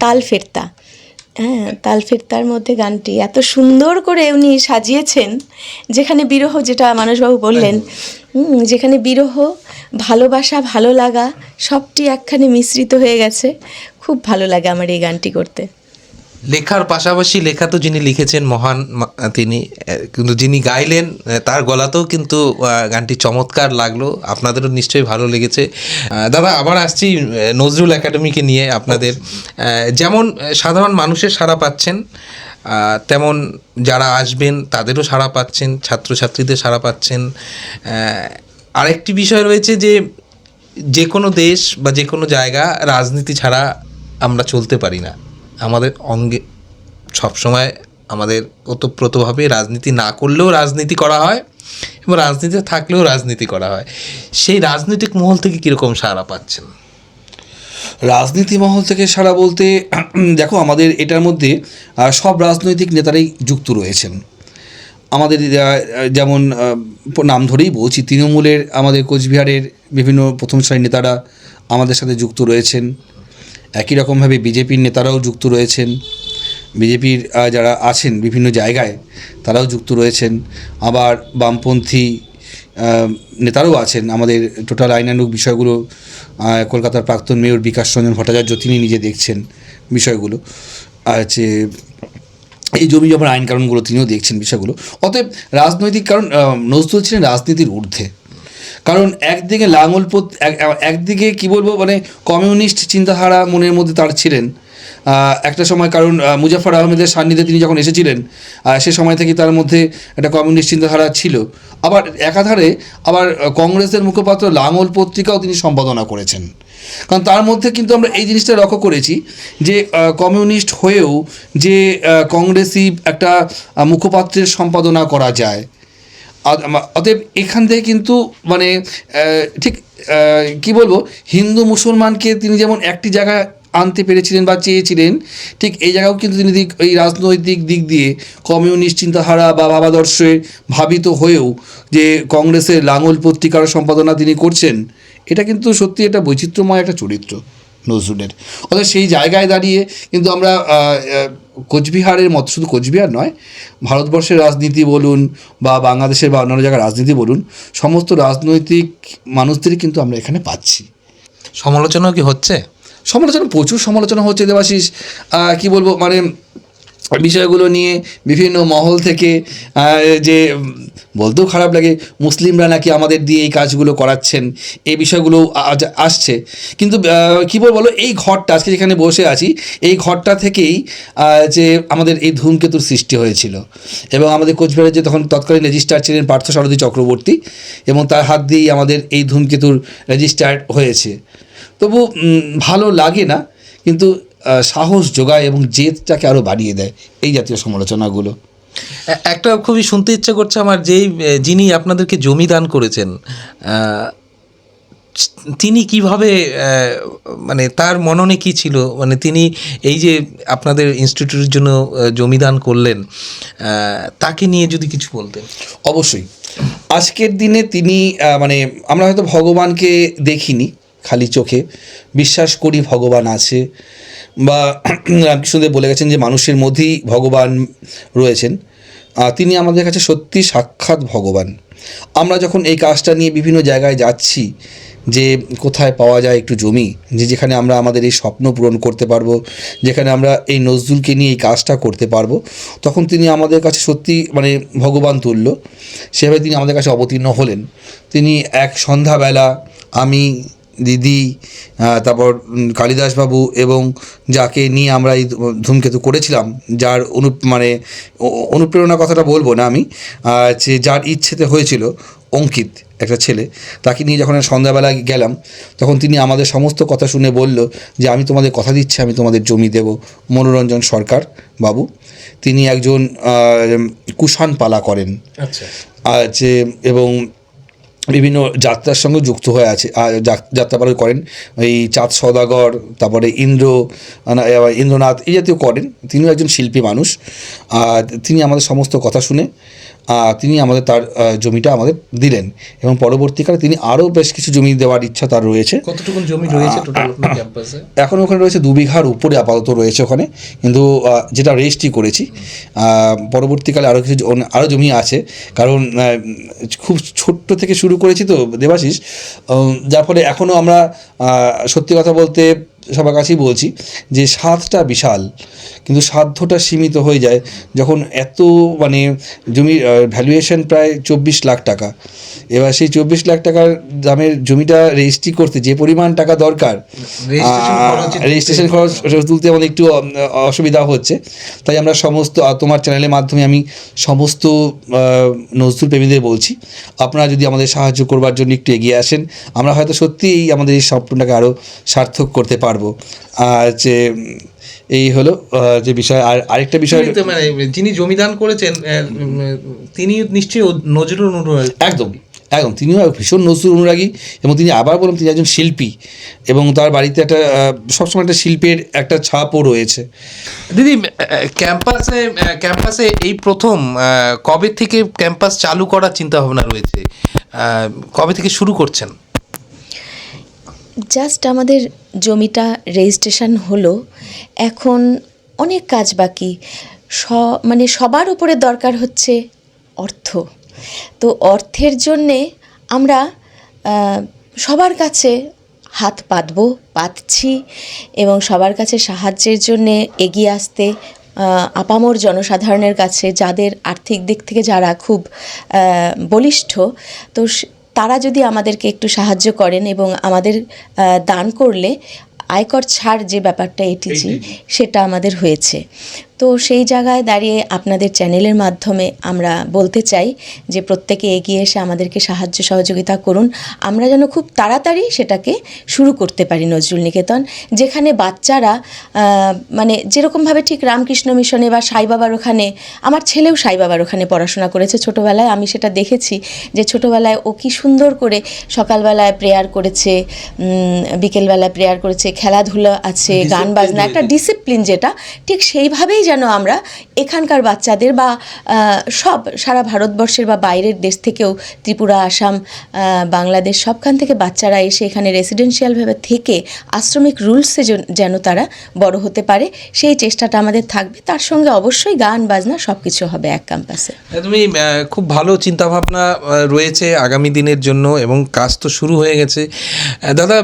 তাল ফেরতা। হ্যাঁ, তাল ফেরতার মধ্যে গানটি এত সুন্দর করে উনি সাজিয়েছেন, যেখানে বিরহ, যেটা মানসবাবু বললেন, যেখানে বিরহ, ভালোবাসা, ভালো লাগা সবটি একখানে মিশ্রিত হয়ে গেছে। খুব ভালো লাগে আমার এই গানটি করতে। লেখার পাশাপাশি, লেখা তো যিনি লিখেছেন মহান তিনি, কিন্তু যিনি গাইলেন তার গলাতেও কিন্তু গানটি চমৎকার লাগলো। আপনাদেরও নিশ্চয়ই ভালো লেগেছে। দাদা, আবার আসছি নজরুল একাডেমিকে নিয়ে। আপনাদের যেমন সাধারণ মানুষের সাড়া পাচ্ছেন, তেমন যারা আসবেন তাদেরও সাড়া পাচ্ছেন, ছাত্রছাত্রীদের সাড়া পাচ্ছেন। আরেকটি বিষয় রয়েছে যে যে কোনো দেশ বা যে কোনো জায়গা রাজনীতি ছাড়া আমরা চলতে পারি না। আমাদের অঙ্গে সবসময় আমাদের ওতপ্রোতভাবে রাজনীতি না করলেও রাজনীতি করা হয়, এবং রাজনীতিতে থাকলেও রাজনীতি করা হয়। সেই রাজনৈতিক মহল থেকে কীরকম সাড়া পাচ্ছেন? রাজনীতি মহল থেকে সারা বলতে দেখো, আমাদের এটার মধ্যে সব রাজনৈতিক নেতারাই যুক্ত রয়েছেন। আমাদের যেমন নাম ধরেই বলছি, তৃণমূলের আমাদের কোচবিহারের বিভিন্ন প্রথম সারির নেতারা আমাদের সাথে যুক্ত রয়েছেন। একই রকমভাবে বিজেপির নেতারাও যুক্ত রয়েছেন। বিজেপির যারা আছেন বিভিন্ন জায়গায় তারাও যুক্ত রয়েছেন। আবার বামপন্থী নেতারাও আছেন। আমাদের টোটাল আইনানুগ বিষয়গুলো কলকাতার প্রাক্তন মেয়র বিকাশ রঞ্জন ভট্টাচার্য তিনি নিজে দেখছেন বিষয়গুলো। যে এই জমি জমার আইন কারণগুলো তিনিও দেখছেন বিষয়গুলো। অতএব রাজনৈতিক কারণ, নজরুল ছিলেন রাজনীতির ঊর্ধ্বে। কারণ একদিকে একদিকে কি বলবো, মানে কমিউনিস্ট চিন্তাধারা মনের মধ্যে তার ছিলেন একটা সময়। কারণ মুজাফফর আহমেদের সান্নিধ্যে তিনি যখন এসেছিলেন, সে সময় থেকে তার মধ্যে একটা কমিউনিস্ট চিন্তাধারা ছিল। আবার একাধারে আবার কংগ্রেসের মুখপাত্র লাঙল পত্রিকাও তিনি সম্পাদনা করেছেন। কারণ তার মধ্যে কিন্তু আমরা এই জিনিসটা লক্ষ্য করেছি যে কমিউনিস্ট হয়েও যে কংগ্রেসি একটা মুখপাত্রের সম্পাদনা করা যায়। অতএব এখান থেকে কিন্তু মানে ঠিক কি বলবো, হিন্দু মুসলমানকে তিনি যেমন একটি জায়গায় আনতে পেরেছিলেন বা চেয়েছিলেন, ঠিক এই জায়গাও কিন্তু তিনি এই রাজনৈতিক দিক দিয়ে কমিউনিস্ট চিন্তাধারা বা ভাবাদর্শে ভাবিত হয়েও যে কংগ্রেসের লাঙল পত্রিকার সম্পাদনা তিনি করছেন, এটা কিন্তু সত্যি একটা বৈচিত্র্যময় একটা চরিত্র নজরুলের। অর্থাৎ সেই জায়গায় দাঁড়িয়ে কিন্তু আমরা কোচবিহারের মতো, শুধু কোচবিহার নয়, ভারতবর্ষের রাজনীতি বলুন বা বাংলাদেশের বা অন্যান্য জায়গার রাজনীতি বলুন, সমস্ত রাজনৈতিক মানুষদেরই কিন্তু আমরা এখানে পাচ্ছি। সমালোচনাও কি হচ্ছে? সমালোচনা, প্রচুর সমালোচনা হচ্ছে দেবাশিস। কি বলবো, মানে বিষয়গুলো নিয়ে বিভিন্ন মহল থেকে যে বলতেও খারাপ লাগে, মুসলিমরা নাকি আমাদের দিয়ে এই কাজগুলো করাচ্ছেন, এই বিষয়গুলো আসছে। কিন্তু কী বলো, এই ঘরটা আজকে যেখানে বসে আছি, এই ঘরটা থেকেই যে আমাদের এই ধূমকেতুর সৃষ্টি হয়েছিল। এবং আমাদের কোচবিহারের যে তখন তৎকালীন রেজিস্ট্রার ছিলেন পার্থসারথী চক্রবর্তী, এবং তার হাত দিয়েই আমাদের এই ধূমকেতুর রেজিস্টার হয়েছে। তবু ভালো লাগে না, কিন্তু সাহস যোগায় এবং জেদটাকে আরও বাড়িয়ে দেয় এই জাতীয় সমালোচনাগুলো। একটা খুবই শুনতে ইচ্ছা করছে আমার, যিনি আপনাদেরকে জমি দান করেছেন, তিনি কিভাবে, মানে তার মননে কি ছিল, মানে তিনি এই যে আপনাদের ইনস্টিটিউটের জন্য জমি দান করলেন, তাকে নিয়ে যদি কিছু বলতেন। অবশ্যই। আজকের দিনে তিনি মানে আমরা হয়তো ভগবানকে দেখিনি খালি চোখে, বিশ্বাস করি ভগবান আছে, বা রামকৃষ্ণদেব বলে গেছেন যে মানুষের মধ্যেই ভগবান রয়েছেন। তিনি আমাদের কাছে সত্যি সাক্ষাৎ ভগবান। আমরা যখন এই কাজটা নিয়ে বিভিন্ন জায়গায় যাচ্ছি, যে কোথায় পাওয়া যায় একটু জমি, যেখানে আমরা আমাদের এই স্বপ্ন পূরণ করতে পারবো, যেখানে আমরা এই নজরুলকে নিয়ে এই কাজটা করতে পারবো, তখন তিনি আমাদের কাছে সত্যি মানে ভগবান তুল্য। সেভাবে তিনি আমাদের কাছে অবতীর্ণ হলেন। তিনি এক সন্ধ্যাবেলা আমি, দিদি, তারপর কালিদাসবাবু, এবং যাকে নিয়ে আমরা এই ধূমকেতু করেছিলাম, যার অনুপ্রেরণা কথাটা বলবো না আমি, যে যার ইচ্ছেতে হয়েছিল, অঙ্কিত একটা ছেলে, তাকে নিয়ে যখন সন্ধ্যাবেলা গেলাম, তখন তিনি আমাদের সমস্ত কথা শুনে বলল যে আমি তোমাদের কথা দিচ্ছি, আমি তোমাদের জমি দেব। মনোরঞ্জন সরকার বাবু, তিনি একজন কুষাণ পালা করেন। আচ্ছা। এবং বিভিন্ন যাত্রার সঙ্গে যুক্ত হয়ে আছে, যাত্রাপালা করেন। এই চাঁদ সওদাগর, তারপরে ইন্দ্রনাথ এই জাতীয় করেন। তিনিও একজন শিল্পী মানুষ। তিনি আমাদের সমস্ত কথা শুনে তিনি আমাদের তার জমিটা আমাদের দিলেন, এবং পরবর্তীকালে তিনি আরও বেশ কিছু জমি দেওয়ার ইচ্ছা তার রয়েছে। কতটুকু জমি রয়েছে টোটাল ক্যাম্পাসে? এখন ওখানে রয়েছে 2 বিঘার উপরে আপাতত রয়েছে ওখানে, কিন্তু যেটা রেজিস্ট্রি করেছি। পরবর্তীকালে আরও জমি আছে, কারণ খুব ছোট্ট থেকে শুরু করেছি তো দেবাশিস, যার ফলে এখনও আমরা সত্যি কথা বলতে সবার কাছেই বলছি যে স্বাদটা বিশাল, কিন্তু সাধ্যটা সীমিত হয়ে যায় যখন এত মানে জমির ভ্যালুয়েশন প্রায় 24 লাখ টাকা। এবার সেই 24 লাখ টাকার দামের জমিটা রেজিস্ট্রি করতে যে পরিমাণ টাকা দরকার, রেজিস্ট্রেশন খরচ তুলতে আমাদের একটু অসুবিধা হচ্ছে। তাই আমরা সমস্ত তোমার চ্যানেলের মাধ্যমে আমি সমস্ত নজরুল প্রেমীদের বলছি, আপনারা যদি আমাদের সাহায্য করবার জন্য একটু এগিয়ে আসেন, আমরা হয়তো সত্যিই আমাদের এই স্বপ্নটাকে আরও সার্থক করতে পারবো। যে এই হলো যে বিষয়। আর আরেকটা বিষয়, মানে যিনি জমিদান করেছেন তিনি নিশ্চয়ই নজরুল অনুরাগী। একদম তিনিও ভীষণ নজরুল অনুরাগী, এবং তিনি আবার বললাম তিনি একজন শিল্পী, এবং তার বাড়িতে একটা সবসময় একটা শিল্পের একটা ছাপও রয়েছে। দিদি, ক্যাম্পাসে এই প্রথম কবে থেকে ক্যাম্পাস চালু করার চিন্তা ভাবনা রয়েছে? কবে থেকে শুরু করছেন? জাস্ট আমাদের জমিটা রেজিস্ট্রেশন হলো, এখন অনেক কাজ বাকি। মানে সবার উপরে দরকার হচ্ছে অর্থ। তো অর্থের জন্যে আমরা সবার কাছে হাত পাতছি, এবং সবার কাছে সাহায্যের জন্যে এগিয়ে আসতে আপামর জনসাধারণের কাছে, যাদের আর্থিক দিক থেকে যারা খুব বলিষ্ঠ, তো তারা যদি আমাদেরকে একটু সাহায্য করেন এবং আমাদের দান করলে আয়কর ছাড় যে ব্যাপারটা এটিজি, সেটা আমাদের হয়েছে। তো সেই জায়গায় দাঁড়িয়ে আপনাদের চ্যানেলের মাধ্যমে আমরা বলতে চাই যে প্রত্যেকে এগিয়ে এসে আমাদেরকে সাহায্য সহযোগিতা করুন, আমরা যেন খুব তাড়াতাড়ি সেটাকে শুরু করতে পারি। নজরুল নিকেতন, যেখানে বাচ্চারা মানে যেরকমভাবে ঠিক রামকৃষ্ণ মিশনে বা সাই বাবার ওখানে, আমার ছেলেও সাই বাবার ওখানে পড়াশোনা করেছে ছোটোবেলায়, আমি সেটা দেখেছি যে ছোটোবেলায় ও কী সুন্দর করে সকালবেলায় প্রেয়ার করেছে, বিকেলবেলায় প্রেয়ার করেছে, খেলাধুলা আছে, গান বাজনা, একটা ডিসিপ্লিন, যেটা ঠিক সেইভাবেই যেন আমরা এখানকার বাচ্চাদের বা সারা ভারতবর্ষের বা বাইরের দেশ থেকেও, ত্রিপুরা, আসাম, বাংলাদেশ, সবখান থেকে বাচ্চারা এসে এখানে রেসিডেন্সিয়ালভাবে থেকে আশ্রমিক রুলসে যেন তারা বড় হতে পারে, সেই চেষ্টাটা আমাদের থাকবে। তার সঙ্গে অবশ্যই গান বাজনা সব কিছু হবে এক ক্যাম্পাসে। তুমি খুব ভালো চিন্তাভাবনা রয়েছে আগামী দিনের জন্য, এবং কাজ তো শুরু হয়ে গেছে। দাদা,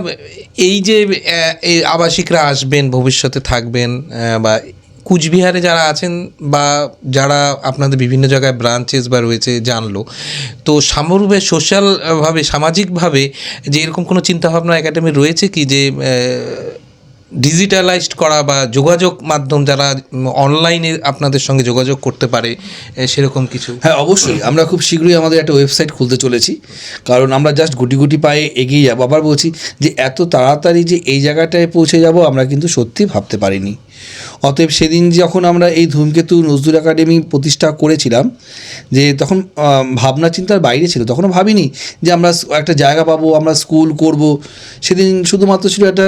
এই যে আবাসিকরা আসবেন, ভবিষ্যতে থাকবেন, বা কুচবিহারে যারা আছেন বা যারা আপনাদের বিভিন্ন জায়গায় ব্রাঞ্চেস বা রয়েছে জানলো, তো সামরূপে সোশ্যালভাবে, সামাজিকভাবে যে এরকম কোনো চিন্তাভাবনা একাডেমি রয়েছে কি, যে ডিজিটালাইজড করা বা যোগাযোগ মাধ্যম যারা অনলাইনে আপনাদের সঙ্গে যোগাযোগ করতে পারে, সেরকম কিছু? হ্যাঁ, অবশ্যই। আমরা খুব শীঘ্রই আমাদের একটা ওয়েবসাইট খুলতে চলেছি, কারণ আমরা জাস্ট গুটি পায়ে এগিয়ে যাবো। আবার বলছি যে এত তাড়াতাড়ি যে এই জায়গাটায় পৌঁছে যাব আমরা কিন্তু সত্যি ভাবতে পারিনি। অতএব সেদিন যখন আমরা এই ধূমকেতু নজরুল একাডেমি প্রতিষ্ঠা করেছিলাম, যে তখন ভাবনা চিন্তার বাইরে ছিল, তখনও ভাবিনি যে আমরা একটা জায়গা পাবো, আমরা স্কুল করব। সেদিন শুধুমাত্র ছিল একটা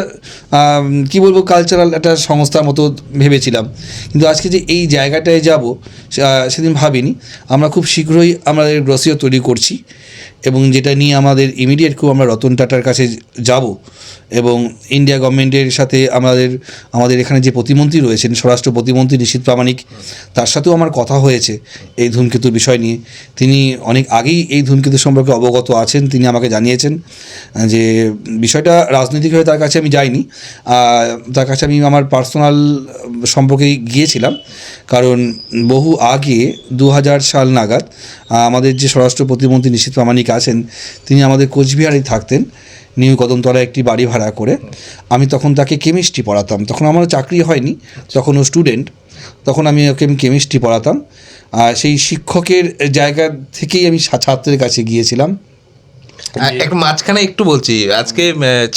কী বলবো, কালচারাল একটা সংস্থার মতো ভেবেছিলাম। কিন্তু আজকে যে এই জায়গাটায় যাব সেদিন ভাবিনি। আমরা খুব শীঘ্রই আমাদের ব্রোশিওর তৈরি করছি, এবং যেটা নিয়ে আমাদের ইমিডিয়েট খুব আমরা রতন টাটার কাছে যাব, এবং ইন্ডিয়া গভর্নমেন্টের সাথে আমাদের এখানে যে প্রতিমন্ত্রী রয়েছেন, স্বরাষ্ট্র প্রতিমন্ত্রী নিশীথ প্রামাণিক, তার সাথেও আমার কথা হয়েছে এই ধূমকেতুর বিষয় নিয়ে। তিনি অনেক আগেই এই ধূমকেতু সম্পর্কে অবগত আছেন। তিনি আমাকে জানিয়েছেন যে বিষয়টা রাজনৈতিকভাবে তার কাছে আমি যাইনি, তার কাছে আমি আমার পার্সোনাল সম্পর্কে গিয়েছিলাম, কারণ বহু আগে 2000 সাল নাগাদ আমাদের যে স্বরাষ্ট্র প্রতিমন্ত্রী নিশীথ প্রামাণিক আছেন, তিনি আমাদের কোচবিহারেই থাকতেন, নিউ কদমতলায় একটি বাড়ি ভাড়া করে। আমি তখন তাকে কেমিস্ট্রি পড়াতাম, তখন আমার চাকরি হয়নি, তখন ও স্টুডেন্ট, তখন আমি ওকে কেমিস্ট্রি পড়াতাম। সেই শিক্ষকের জায়গা থেকেই আমি ছাত্রের কাছে গিয়েছিলাম। একটু মাঝখানে একটু বলছি, আজকে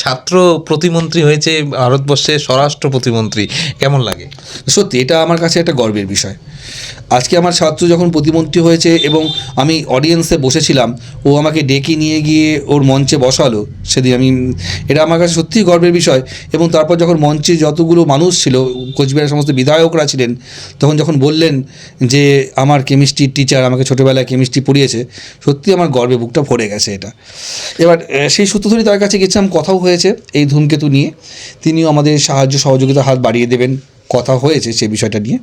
ছাত্র প্রতিমন্ত্রী হয়েছে ভারতবর্ষের স্বরাষ্ট্র প্রতিমন্ত্রী, কেমন লাগে? সত্যি এটা আমার কাছে একটা গর্বের বিষয়। আজকে আমার ছাত্র যখন প্রতিমন্ত্রী হয়েছে এবং আমি অডিয়েন্সে বসেছিলাম, ও আমাকে ডেকে নিয়ে গিয়ে ওর মঞ্চে বসালো সেদিন, এটা আমার কাছে সত্যিই গর্বের বিষয়। এবং তারপর যখন মঞ্চে যতগুলো মানুষ ছিল, কোচবিহারের সমস্ত বিধায়করা ছিলেন, তখন যখন বললেন যে আমার কেমিস্ট্রির টিচার আমাকে ছোটোবেলায় কেমিস্ট্রি পড়িয়েছে, সত্যি আমার গর্বে বুকটা ভরে গেছে এটা। এবার সেই সূত্র ধরে তার কাছে গেছিলাম, কথাও হয়েছে এই ধূমকেতু নিয়ে, তিনিও আমাদের সাহায্য সহযোগিতার হাত বাড়িয়ে দেবেন, কথা হয়েছে সেই বিষয়টা নিয়ে।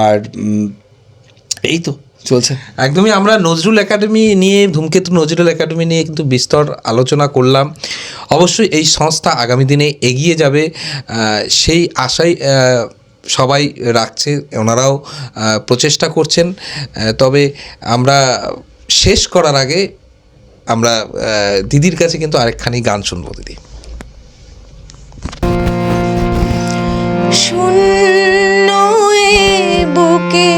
আর এই তো চলছে। একদমই, আমরা নজরুল একাডেমি নিয়ে, ধূমকেতু নজরুল একাডেমি নিয়ে কিন্তু বিস্তর আলোচনা করলাম। অবশ্যই এই সংস্থা আগামী দিনে এগিয়ে যাবে, সেই আশাই সবাই রাখছে, ওনারাও প্রচেষ্টা করছেন। তবে আমরা শেষ করার আগে আমরা দিদির কাছে কিন্তু আরেকখানি গান শুনবো। দিদি, শূন্য এ বুকে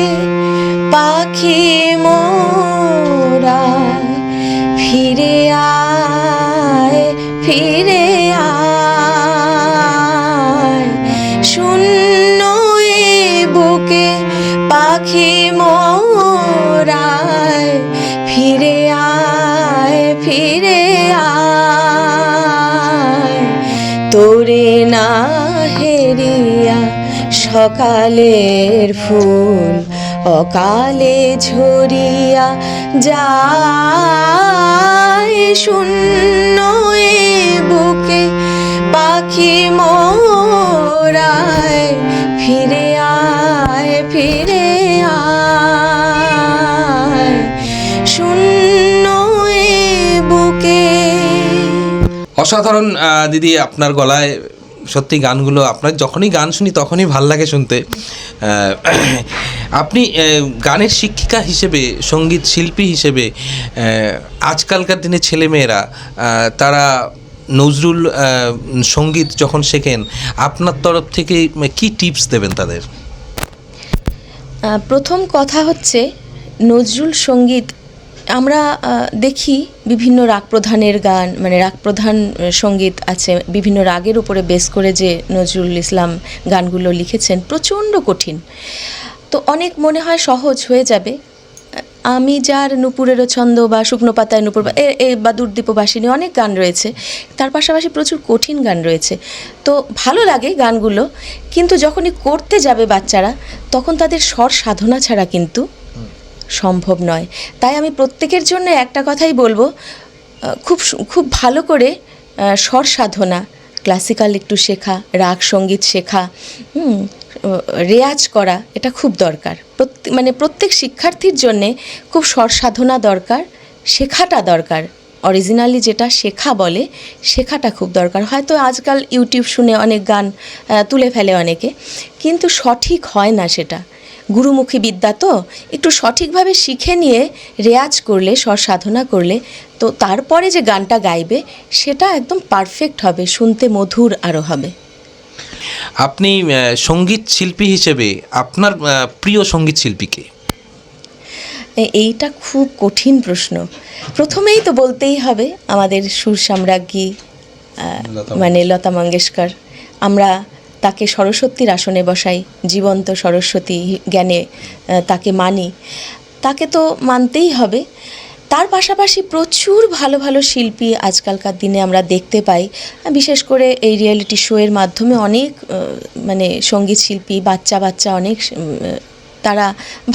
পাখি মোরা, ফিরে আয় ফিরে আয়, শূন্য এ বুকে পাখি মোরা, ফিরে আয় ফিরে আয়, তোরে না হেরিয়া সকালের ফুল অকালে ঝরিয়া যায়, শূন্য এ বুকে পাখি মোরায়, ফিরে আয় ফিরে আয়, শূন্য এ বুকে। অসাধারণ দিদি, আপনার গলায় সত্যি গানগুলো, আপনার যখনই গান শুনি তখনই ভাল লাগে শুনতে। আপনি গানের শিক্ষিকা হিসেবে, সঙ্গীত শিল্পী হিসেবে, আজকালকার দিনে ছেলেমেয়েরা তারা নজরুল সঙ্গীত যখন শেখেন, আপনার তরফ থেকে কি টিপস দেবেন তাদের? প্রথম কথা হচ্ছে, নজরুল সঙ্গীত আমরা দেখি বিভিন্ন রাগ প্রধানের গান, মানে রাগ প্রধান সঙ্গীত আছে, বিভিন্ন রাগের উপরে বেস করে যে নজরুল ইসলাম গানগুলো লিখেছেন, প্রচণ্ড কঠিন। তো অনেক মনে হয় সহজ হয়ে যাবে। আমি যার নুপুরেরও ছন্দ বা শুকনো পাতায় নুপুর বা দুর্দীপবাসিনী, অনেক গান রয়েছে, তার পাশাপাশি প্রচুর কঠিন গান রয়েছে। তো ভালো লাগে গানগুলো, কিন্তু যখনই করতে যাবে বাচ্চারা, তখন তাদের স্বর সাধনা ছাড়া কিন্তু সম্ভব নয়। তাই আমি প্রত্যেকের জন্য একটা কথাই বলবো, খুব ভালো করে স্বর সাধনা, ক্লাসিক্যাল একটু শেখা, রাগ সঙ্গীত শেখা, রেয়াজ করা, এটা খুব দরকার। প্রত্যেক শিক্ষার্থীর জন্যে খুব স্বর সাধনা দরকার, শেখাটা দরকার। অরিজিনালি যেটা শেখা বলে, শেখাটা খুব দরকার। হয়তো আজকাল ইউটিউব শুনে অনেক গান তুলে ফেলে অনেকে, কিন্তু সঠিক হয় না সেটা। গুরুমুখী বিদ্যা তো, একটু সঠিকভাবে শিখে নিয়ে রেয়াজ করলে, স্বর সাধনা করলে, তো তারপরে যে গানটা গাইবে সেটা একদম পারফেক্ট হবে, শুনতে মধুর আরও হবে। আপনি সঙ্গীত শিল্পী হিসেবে আপনার প্রিয় সঙ্গীত শিল্পীকে? এইটা খুব কঠিন প্রশ্ন। প্রথমেই তো বলতেই হবে আমাদের সুর সাম্রাজ্ঞী মানে লতা মঙ্গেশকর। আমরা তাকে সরস্বতীর আসনে বসাই, জীবন্ত সরস্বতী জ্ঞানে তাকে মানি, তাকে তো মানতেই হবে। তার পাশাপাশি প্রচুর ভালো ভালো শিল্পী আজকালকার দিনে আমরা দেখতে পাই, বিশেষ করে এই রিয়েলিটি শোয়ের মাধ্যমে অনেক সঙ্গীত শিল্পী, বাচ্চা অনেক তারা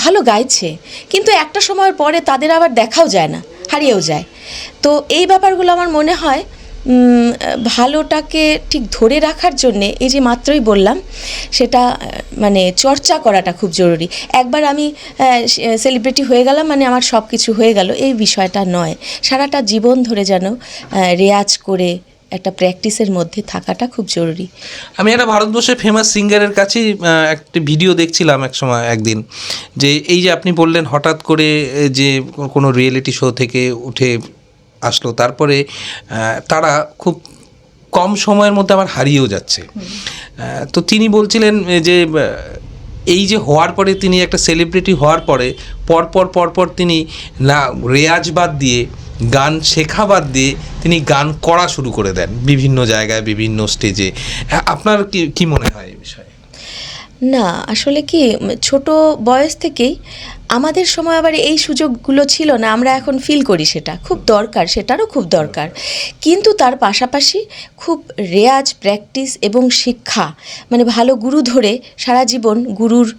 ভালো গাইছে, কিন্তু একটা সময়ের পরে তাদের আবার দেখাও যায় না, হারিয়েও যায়। তো এই ব্যাপারগুলো আমার মনে হয় ভালোটাকে ঠিক ধরে রাখার জন্যে, এই যে মাত্রই বললাম, সেটা চর্চা করাটা খুব জরুরি। একবার আমি সেলিব্রিটি হয়ে গেলাম মানে আমার সব কিছু হয়ে গেল, এই বিষয়টা নয়। সারাটা জীবন ধরে যেন রেয়াজ করে একটা প্র্যাকটিসের মধ্যে থাকাটা খুব জরুরি। আমি একটা ভারতবর্ষের ফেমাস সিঙ্গারের কাছেই একটা ভিডিও দেখছিলাম একদিন, যে এই যে আপনি বললেন হঠাৎ করে যে কোনো রিয়েলিটি শো থেকে উঠে আসলো, তারপরে তারা খুব কম সময়ের মধ্যে আবার হারিয়েও যাচ্ছে। তো তিনি বলছিলেন যে এই যে হওয়ার পরে, তিনি একটা সেলিব্রিটি হওয়ার পরে পরপর তিনি না রেয়াজ বাদ দিয়ে, গান শেখা বাদ দিয়ে তিনি গান করা শুরু করে দেন বিভিন্ন জায়গায়, বিভিন্ন স্টেজে। আপনার কি মনে হয় এই বিষয়ে? না আসলে কি ছোট বয়স থেকেই আমাদের সময় আবার এই সুযোগগুলো ছিল না, আমরা এখন ফিল করি সেটা খুব দরকার, সেটারও খুব দরকার, কিন্তু তার পাশাপাশি খুব রেয়াজ, প্র্যাকটিস এবং শিক্ষা, মানে ভালো গুরু ধরে সারা জীবন গুরুর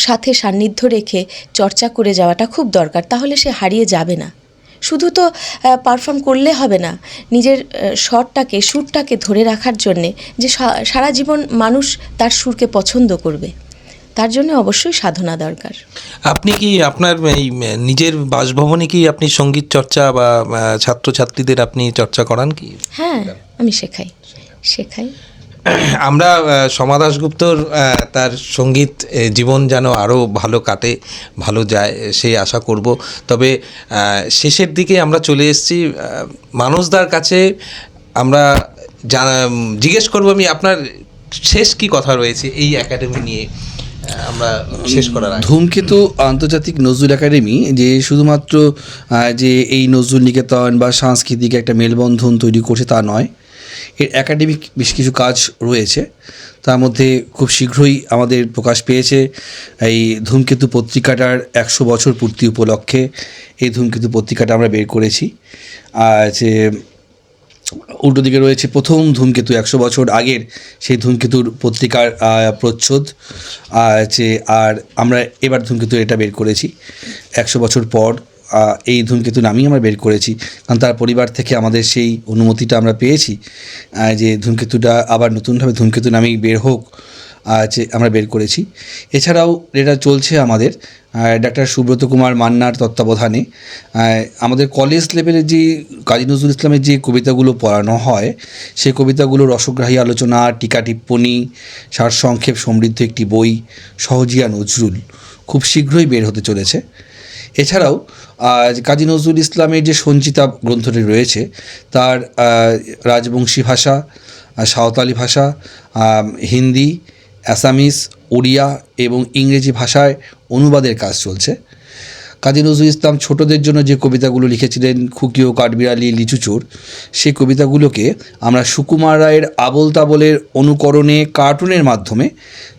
সাথে সান্নিধ্য রেখে চর্চা করে যাওয়াটা খুব দরকার, তাহলে সে হারিয়ে যাবে না। শুধু তো পারফর্ম করলে হবে না, নিজের স্বরটাকে, সুরটাকে ধরে রাখার জন্যে যে সারা জীবন মানুষ তার সুরকে পছন্দ করবে, তার জন্য অবশ্যই সাধনা দরকার। আপনি কি আপনার এই নিজের বাসভবনে কি আপনি সঙ্গীত চর্চা বা ছাত্রছাত্রীদের আপনি চর্চা করান কি? হ্যাঁ, আমি শেখাই। আমরা সমা দাশগুপ্তর তার সঙ্গীত জীবন যেন আরও ভালো কাটে, ভালো যায় সেই আশা করব। তবে শেষের দিকে আমরা চলে এসেছি মানসদার কাছে। আমরা জিজ্ঞেস করব আমি আপনার শেষ কি কথা রয়েছে এই একাডেমি নিয়ে আমরা শেষ করার আগে। ধূমকেতু আন্তর্জাতিক নজরুল একাডেমি যে শুধুমাত্র যে এই নজরুল নিকেতন বা সাংস্কৃতিক একটা মেলবন্ধন তৈরি করছে তা নয়, এর একাডেমিক বেশ কিছু কাজ রয়েছে। তার মধ্যে খুব শীঘ্রই আমাদের প্রকাশ পেয়েছে এই ধূমকেতু পত্রিকাটার 100 বছর পূর্তি উপলক্ষে এই ধূমকেতু পত্রিকাটা আমরা বের করেছি। আর যে উল্টো দিকে রয়েছে প্রথম ধূমকেতু 100 বছর আগের সেই ধূমকেতুর পত্রিকার প্রচ্ছদ আছে। আর আমরা এবার ধূমকেতু এটা বের করেছি 100 বছর পর, এই ধূমকেতু নামেই আমরা বের করেছি, কারণ তার পরিবার থেকে আমাদের সেই অনুমতিটা আমরা পেয়েছি যে ধূমকেতুটা আবার নতুনভাবে ধূমকেতু নামেই বের হোক, যে আমরা বের করেছি। এছাড়াও এটা চলছে আমাদের ডাক্তার সুব্রত কুমার মান্নার তত্ত্বাবধানে আমাদের কলেজ লেভেলে যে কাজী নজরুল ইসলামের যে কবিতাগুলো পড়ানো হয় সেই কবিতাগুলো রসগ্রাহী আলোচনা, টিকা টিপ্পনী, সারসংক্ষেপ সমৃদ্ধ একটি বই সহজিয়া নজরুল খুব শীঘ্রই বের হতে চলেছে। এছাড়াও কাজী নজরুল ইসলামের যে সঞ্চিতা গ্রন্থটি রয়েছে তার রাজবংশী ভাষা, সাঁওতালি ভাষা, হিন্দি, অ্যাসামিস, ওড়িয়া এবং ইংরেজি ভাষায় অনুবাদের কাজ চলছে। কাজী নজরুল ইসলাম ছোটদের জন্য যে কবিতাগুলো লিখেছিলেন, খুকি ও কাঠবিড়ালি, লিচুচোর, সেই কবিতাগুলোকে আমরা সুকুমার রায়ের আবোল তাবোলের অনুকরণে কার্টুনের মাধ্যমে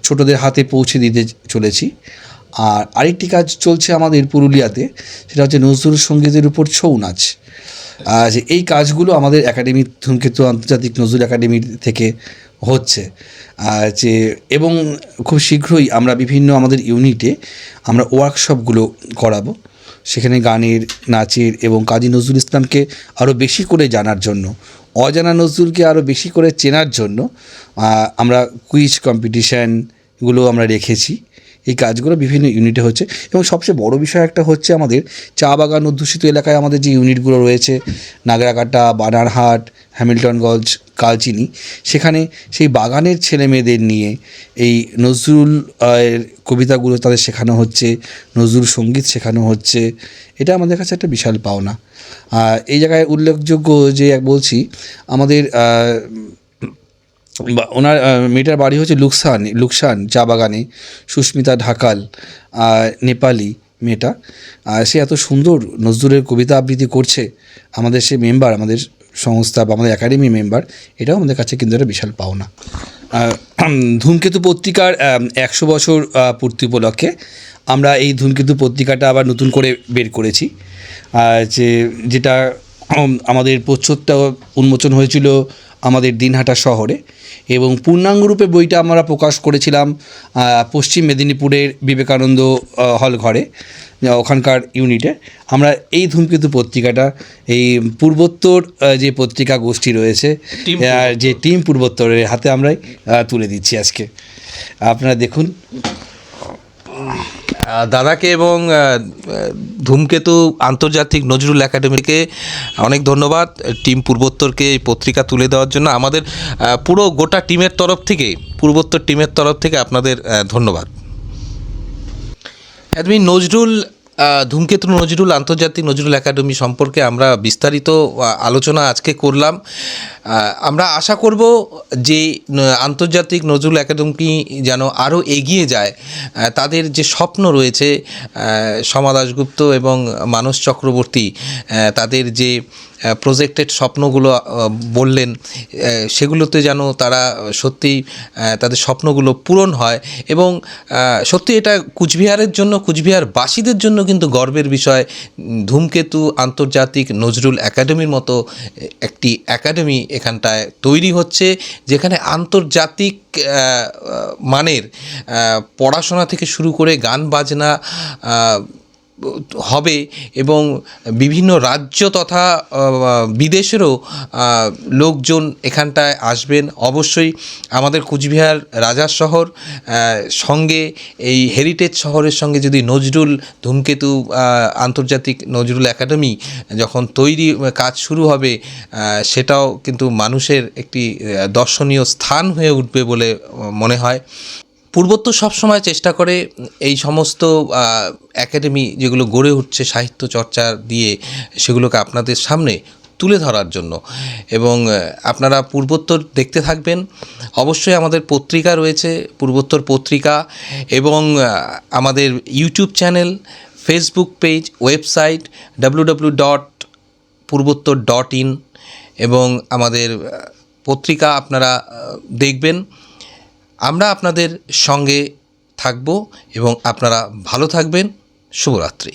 ছোটদের হাতে পৌঁছে দিতে চলেছি। আর আরেকটি কাজ চলছে আমাদের পুরুলিয়াতে, সেটা হচ্ছে নজরুল সঙ্গীতের উপর ছৌ নাচ। যে এই কাজগুলো আমাদের একাডেমি ধূমকেতু আন্তর্জাতিক নজরুল একাডেমি থেকে হচ্ছে যে, এবং খুব শীঘ্রই আমরা বিভিন্ন আমাদের ইউনিটে আমরা ওয়ার্কশপগুলো করাবো, সেখানে গানের, নাচের এবং কাজী নজরুল ইসলামকে আরও বেশি করে জানার জন্য, অজানা নজরুলকে আরও বেশি করে চেনার জন্য আমরা কুইজ কম্পিটিশানগুলো আমরা রেখেছি। এই কাজগুলো বিভিন্ন ইউনিটে হচ্ছে এবং সবচেয়ে বড় বিষয় একটা হচ্ছে আমাদের চা বাগান অধ্যুষিত এলাকায় আমাদের যে ইউনিটগুলো রয়েছে, নাগরাকাটা, বানারহাট, হ্যামিল্টনগঞ্জ, কালচিনি, সেখানে সেই বাগানের ছেলে মেয়েদের নিয়ে এই নজরুল কবিতাগুলো তাদের শেখানো হচ্ছে, নজরুল সঙ্গীত শেখানো হচ্ছে। এটা আমাদের কাছে একটা বিশাল পাওনা। এই জায়গায় উল্লেখযোগ্য যে বলছি, আমাদের ওনার মেয়েটার বাড়ি হচ্ছে লুকসান চা বাগানে, সুস্মিতা ঢাকাল, নেপালি মেয়েটা, সে এত সুন্দর নজরুলের কবিতা আবৃত্তি করছে। আমাদের সে মেম্বার, আমাদের সংস্থা বা আমাদের একাডেমি মেম্বার, এটাও আমাদের কাছে কিন্তু একটা বিশাল পাওনা। ধূমকেতু পত্রিকার 100 বছর পূর্তি উপলক্ষে আমরা এই ধূমকেতু পত্রিকাটা আবার নতুন করে বের করেছি, যেটা আমাদের প্রচ্ছদটা উন্মোচন হয়েছিল আমাদের দিনহাটা শহরে, এবং পূর্ণাঙ্গরূপে বইটা আমরা প্রকাশ করেছিলাম পশ্চিম মেদিনীপুরের বিবেকানন্দ হল ঘরে, ওখানকার ইউনিটে। আমরা এই ধূমকেতু পত্রিকাটা এই পূর্বোত্তর যে পত্রিকা গোষ্ঠী রয়েছে, যে টিম পূর্বোত্তরের হাতে আমরাই তুলে দিচ্ছি আজকে। আপনারা দেখুন। দাদাকে এবং ধূমকেতু আন্তর্জাতিক নজরুল একাডেমিকে অনেক ধন্যবাদ, টিম পূর্বোত্তরকে এই পত্রিকা তুলে দেওয়ার জন্য। আমাদের পুরো গোটা টিমের তরফ থেকে, পূর্বোত্তর টিমের তরফ থেকে আপনাদের ধন্যবাদ। তুমি নজরুল ধূমকেতু নজরুল আন্তর্জাতিক নজরুল একাডেমি সম্পর্কে আমরা বিস্তারিত আলোচনা আজকে করলাম। আমরা আশা করব যে আন্তর্জাতিক নজরুল একাডেমি যেন আরও এগিয়ে যায়। তাদের যে স্বপ্ন রয়েছে, সমা দাশগুপ্ত এবং মানস চক্রবর্তী, তাদের যে প্রজেক্টেড স্বপ্নগুলো বললেন, সেগুলোতে যেন তারা সত্যিই তাদের স্বপ্নগুলো পূরণ হয়। এবং সত্যি এটা কুচবিহারের জন্য, কুচবিহারবাসীদের জন্য কিন্তু গর্বের বিষয়। ধূমকেতু আন্তর্জাতিক নজরুল একাডেমির মতো একটি একাডেমি এখানটায় তৈরি হচ্ছে, যেখানে আন্তর্জাতিক মানের পড়াশোনা থেকে শুরু করে গান বাজনা হবে, এবং বিভিন্ন রাজ্য তথা বিদেশেরও লোকজন এখানটায় আসবেন। অবশ্যই আমাদের কুচবিহার রাজার শহর, সঙ্গে এই হেরিটেজ শহরের সঙ্গে যদি নজরুল ধূমকেতু আন্তর্জাতিক নজরুল একাডেমি যখন তৈরি কাজ শুরু হবে, সেটাও কিন্তু মানুষের একটি দর্শনীয় স্থান হয়ে উঠবে বলে মনে হয়। পূর্বোত্তর সবসময় চেষ্টা করে এই সমস্ত একাডেমি যেগুলো গড়ে উঠছে সাহিত্য চর্চা দিয়ে, সেগুলোকে আপনাদের সামনে তুলে ধরার জন্য। এবং আপনারা পূর্বোত্তর দেখতে থাকবেন। অবশ্যই আমাদের পত্রিকা রয়েছে, পূর্বোত্তর পত্রিকা, এবং আমাদের YouTube channel, Facebook page, website www.purvottor.in, এবং আমাদের পত্রিকা আপনারা দেখবেন। আমরা আপনাদের সঙ্গে থাকব এবং আপনারা ভালো থাকবেন। শুভরাত্রি।